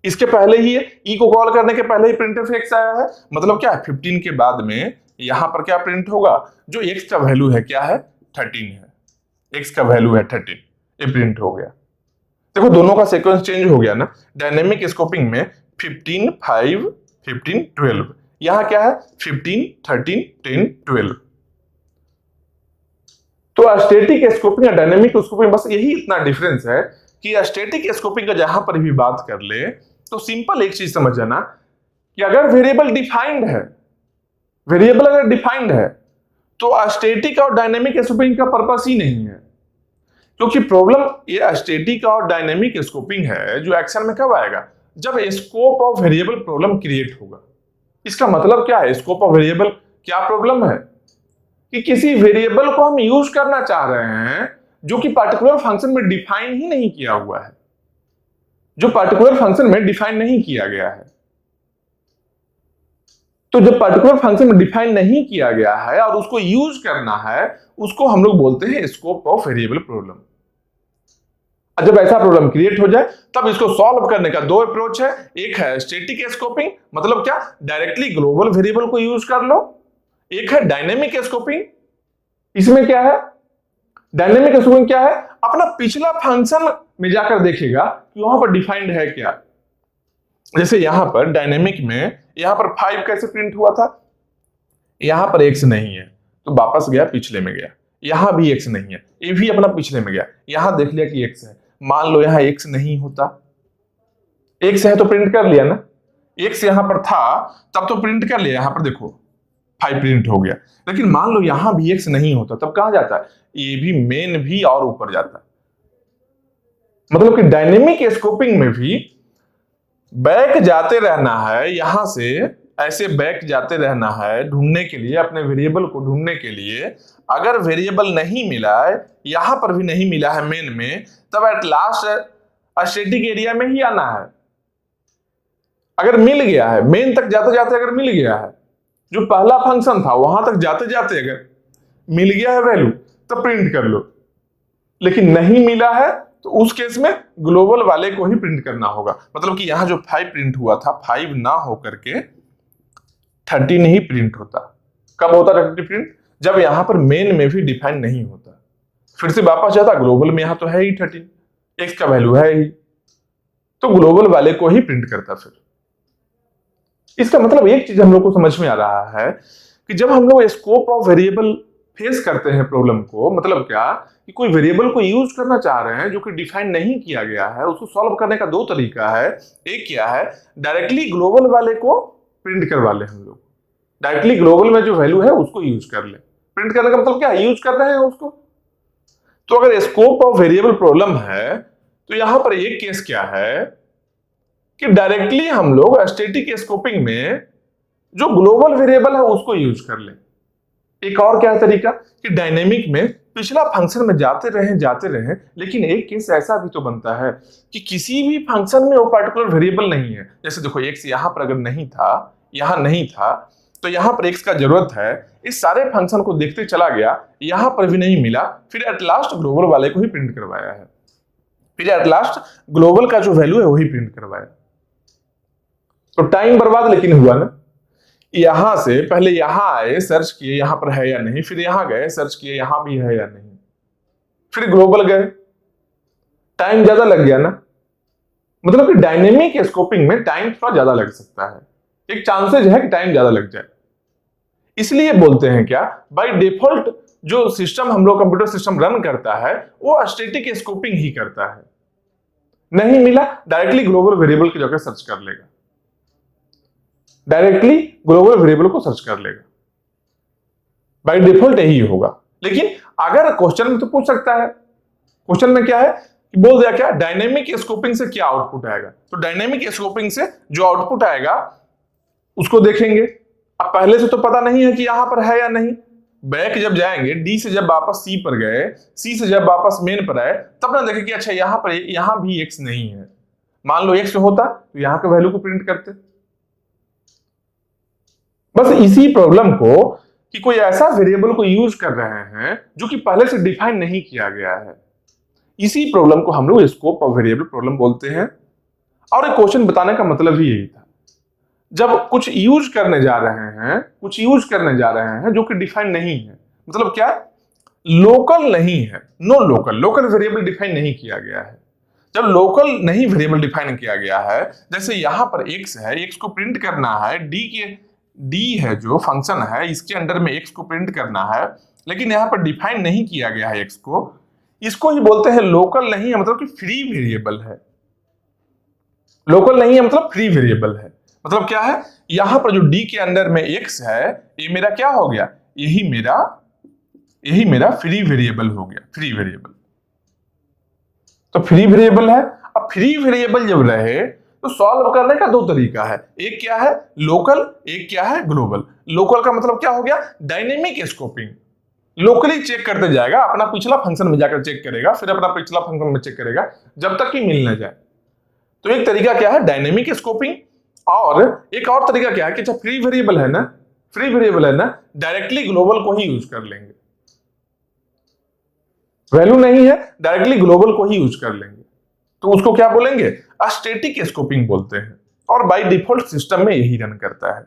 इसके पहले ही है, ई को कॉल करने के पहले ही प्रिंट एफ एक्स आया है। मतलब क्या है, 15 के बाद में यहां पर क्या प्रिंट होगा, जो x का वैल्यू है क्या है 13 है, x का वैल्यू है 13, ये प्रिंट हो गया। देखो दोनों का सीक्वेंस चेंज हो गया ना, डायनेमिक स्कोपिंग में 15, 5, 15, 12, यहां क्या है 15, 13, 10, 12। तो स्टैटिक स्कोपिंग और डायनेमिक स्कोपिंग बस यही इतना डिफरेंस है कि स्टैटिक स्कोपिंग का जहां पर भी बात कर ले तो सिंपल एक चीज समझ जाना कि अगर वेरिएबल डिफाइंड है, वेरिएबल अगर डिफाइंड है तो स्टैटिक और डायनेमिक स्कोपिंग का पर्पस ही नहीं है, क्योंकि प्रॉब्लम ये स्टैटिक और डायनेमिक स्कोपिंग है जो एक्शन में कब आएगा, जब scope of variable problem create होगा। इसका मतलब क्या है, स्कोप ऑफ वेरिएबल क्या प्रॉब्लम है कि किसी वेरिएबल को हम यूज करना चाह रहे हैं जो कि पार्टिकुलर फंक्शन में डिफाइन ही नहीं किया हुआ है, जो पार्टिकुलर फंक्शन में डिफाइन नहीं किया गया है। तो जब पार्टिकुलर फंक्शन में डिफाइन नहीं किया गया है और उसको यूज करना है, उसको हम लोग बोलते हैं स्कोप ऑफ वेरिएबल प्रॉब्लम। जब ऐसा प्रॉब्लम क्रिएट हो जाए तब इसको सॉल्व करने का दो अप्रोच है, एक है स्टैटिक स्कोपिंग, मतलब क्या, डायरेक्टली ग्लोबल वेरिएबल को यूज कर लो, एक है डायनेमिक स्कोपिंग। इसमें क्या है, डायनेमिक स्कोपिंग क्या है, अपना पिछला फंक्शन में जाकर देखेगा कि वहां पर डिफाइंड है क्या। जैसे यहां पर डायनेमिक में यहां पर 5 कैसे प्रिंट हुआ था, यहां पर x नहीं है तो वापस गया पिछले में गया, यहां भी x नहीं है, ये भी अपना पिछले में गया, यहां देख लिया कि x है। मान लो यहां x नहीं होता, x है तो प्रिंट कर लिया ना, x यहां पर था तब तो प्रिंट कर लिया, यहां पर देखो 5 प्रिंट हो गया। लेकिन मान लो यहां भी x नहीं होता तब कहां जाता है, ये भी मेन भी और ऊपर जाता है। मतलब कि डायनेमिक स्कोपिंग में भी बैक जाते रहना है, यहां से ऐसे बैक जाते रहना है ढूंढने के लिए, अपने वेरिएबल को ढूंढने के लिए। अगर वेरिएबल नहीं मिला है, यहां पर भी नहीं मिला है मेन में, तब एट लास्ट स्टैटिक एरिया में ही आना है। अगर मिल गया है, मेन तक जाते जाते अगर मिल गया है, जो पहला फंक्शन था वहां तक जाते जाते अगर मिल गया है वैल्यू, तब प्रिंट कर लो। लेकिन नहीं मिला है तो उस केस में ग्लोबल वाले को ही प्रिंट करना होगा। मतलब कि यहां जो 5 प्रिंट हुआ था, 5 ना होकर के 13 ही प्रिंट होता। कब होता 13 प्रिंट, जब यहां पर मेन में भी डिफाइन नहीं होता। फिर से वापस जाता ग्लोबल में, यहां तो है ही 13, x का वैल्यू है ही, तो ग्लोबल वाले को ही प्रिंट करता। फिर इसका मतलब एक चीज हम लोग को समझ में आ रहा है कि जब हम लोग स्कोप ऑफ वेरिएबल फेस करते हैं प्रॉब्लम को, मतलब क्या कि कोई वेरिएबल को यूज करना चाह रहे हैं जो कि डिफाइन नहीं किया गया है, उसको सॉल्व करने का दो तरीका है। एक क्या है, डायरेक्टली ग्लोबल वाले को प्रिंट करवा ले, हम लोग डायरेक्टली ग्लोबल में जो वैल्यू है उसको यूज कर ले। प्रिंट करने का मतलब क्या है, यूज कर रहे हैं उसको। तो अगर स्कोप ऑफ वेरिएबल प्रॉब्लम है तो यहां पर एक केस क्या है कि डायरेक्टली हम लोग स्टैटिक स्कोपिंग में जो ग्लोबल वेरिएबल है उसको यूज कर ले। एक और क्या तरीका कि डायनेमिक में पिछला फंक्शन में जाते रहें, लेकिन एक केस ऐसा भी तो बनता है कि किसी भी फंक्शन में वो पर्टिकुलर वेरिएबल नहीं है। जैसे देखो x यहां पर अगर नहीं था, यहां नहीं था, तो यहां पर x का जरूरत है, इस सारे फंक्शन को देखते चला गया, यहां पर भी नहीं मिला, फिर एट लास्ट ग्लोबल वाले को ही प्रिंट करवाया है, फिर एट लास्ट ग्लोबल का जो वैल्यू है वही प्रिंट करवाया। तो टाइम बर्बाद लेकिन हुआ ना। यहां से पहले यहां आए, सर्च किए यहां पर है या नहीं, फिर यहां गए सर्च किए यहां भी है या नहीं, फिर ग्लोबल गए, टाइम ज्यादा लग गया ना। मतलब कि डायनेमिक स्कोपिंग में टाइम थोड़ा ज्यादा लग सकता है, एक चांसेस है कि टाइम ज्यादा लग जाए। इसलिए बोलते हैं क्या, बाय डिफॉल्ट जो सिस्टम हम लोग कंप्यूटर सिस्टम रन करता है वो स्टैटिक स्कोपिंग ही करता है। नहीं मिला, डायरेक्टली ग्लोबल वेरिएबल की जगह सर्च कर लेगा, डायरेक्टली ग्लोबल वेरिएबल को सर्च कर लेगा, बाय डिफॉल्ट यही होगा। लेकिन अगर क्वेश्चन में तो पूछ सकता है, क्वेश्चन में क्या है कि बोल दिया क्या, डायनेमिक स्कोपिंग से क्या आउटपुट आएगा। तो डायनेमिक स्कोपिंग से जो आउटपुट आएगा उसको देखेंगे। अब पहले से तो पता नहीं है कि यहां पर है या नहीं, बैक जब जाएंगे, डी से जब वापस सी पर गए, सी से जब वापस मेन पर आए, तब ना देखे कि अच्छा यहां पर, यहां भी एक्स नहीं है। मान लो एक्स होता तो यहां के वैल्यू को प्रिंट करते। बस इसी प्रॉब्लम को कि कोई ऐसा वेरिएबल को यूज कर रहे हैं जो कि पहले से डिफाइन नहीं किया गया है, इसी प्रॉब्लम को हम लोग स्कोप ऑफ वेरिएबल प्रॉब्लम बोलते हैं। और एक क्वेश्चन बताने का मतलब ही यही था, जब कुछ यूज करने जा रहे हैं, कुछ यूज करने जा रहे हैं जो कि डिफाइन नहीं है, मतलब क्या, लोकल नहीं है, no local, local variable define नहीं किया गया है। जब लोकल नहीं वेरिएबल डिफाइन किया गया है, जैसे यहां पर x है, x को प्रिंट करना है, d है जो फंक्शन है, इसके अंडर में x को प्रिंट करना है, लेकिन यहां पर डिफाइन नहीं किया गया है x को, इसको ही बोलते हैं लोकल नहीं है, मतलब कि फ्री वेरिएबल है। लोकल नहीं है मतलब फ्री वेरिएबल है, मतलब क्या है, यहां पर जो d के अंदर में x है, ये मेरा क्या हो गया, यही मेरा फ्री वेरिएबल हो गया, फ्री वेरिएबल। तो फ्री वेरिएबल है। अब फ्री वेरिएबल जब रहे तो सॉल्व करने का दो तरीका है, एक क्या है लोकल, एक क्या है ग्लोबल। लोकल का मतलब क्या हो गया, डायनेमिक स्कोपिंग, लोकली चेक करते जाएगा, अपना पिछला फंक्शन में जाकर चेक करेगा, फिर अपना पिछला फंक्शन में चेक करेगा जब तक कि मिल ना जाए। तो एक तरीका क्या है डायनेमिक स्कोपिंग, और एक और तरीका क्या है कि अच्छा फ्री वेरिएबल है ना, फ्री वेरिएबल है ना, डायरेक्टली ग्लोबल को ही यूज कर लेंगे, वैल्यू नहीं है डायरेक्टली ग्लोबल को ही यूज कर लेंगे, तो उसको क्या बोलेंगे, स्टैटिक स्कोपिंग बोलते हैं। और बाय डिफॉल्ट सिस्टम में यही रन करता है।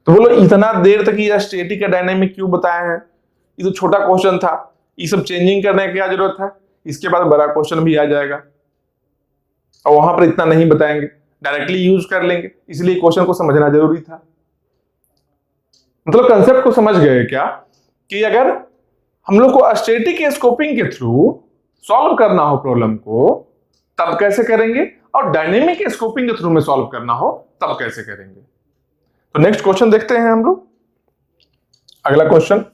तो बोलो इतना देर तक ये स्टैटिक या डायनेमिक क्यों बताए हैं, ये तो छोटा क्वेश्चन था, ये सब चेंजिंग करने की क्या जरूरत है, इसके बाद बड़ा क्वेश्चन भी आ जाएगा और वहां पर इतना नहीं बताएंगे, डायरेक्टली यूज कर लेंगे, इसलिए क्वेश्चन को समझना जरूरी था। मतलब कंसेप्ट को समझ गए क्या कि अगर हम लोग को स्टैटिक स्कोपिंग के थ्रू सॉल्व करना हो प्रॉब्लम को तब कैसे करेंगे, और डायनेमिक स्कोपिंग के थ्रू में सॉल्व करना हो तब कैसे करेंगे। तो नेक्स्ट क्वेश्चन देखते हैं हम लोग। अगला क्वेश्चन,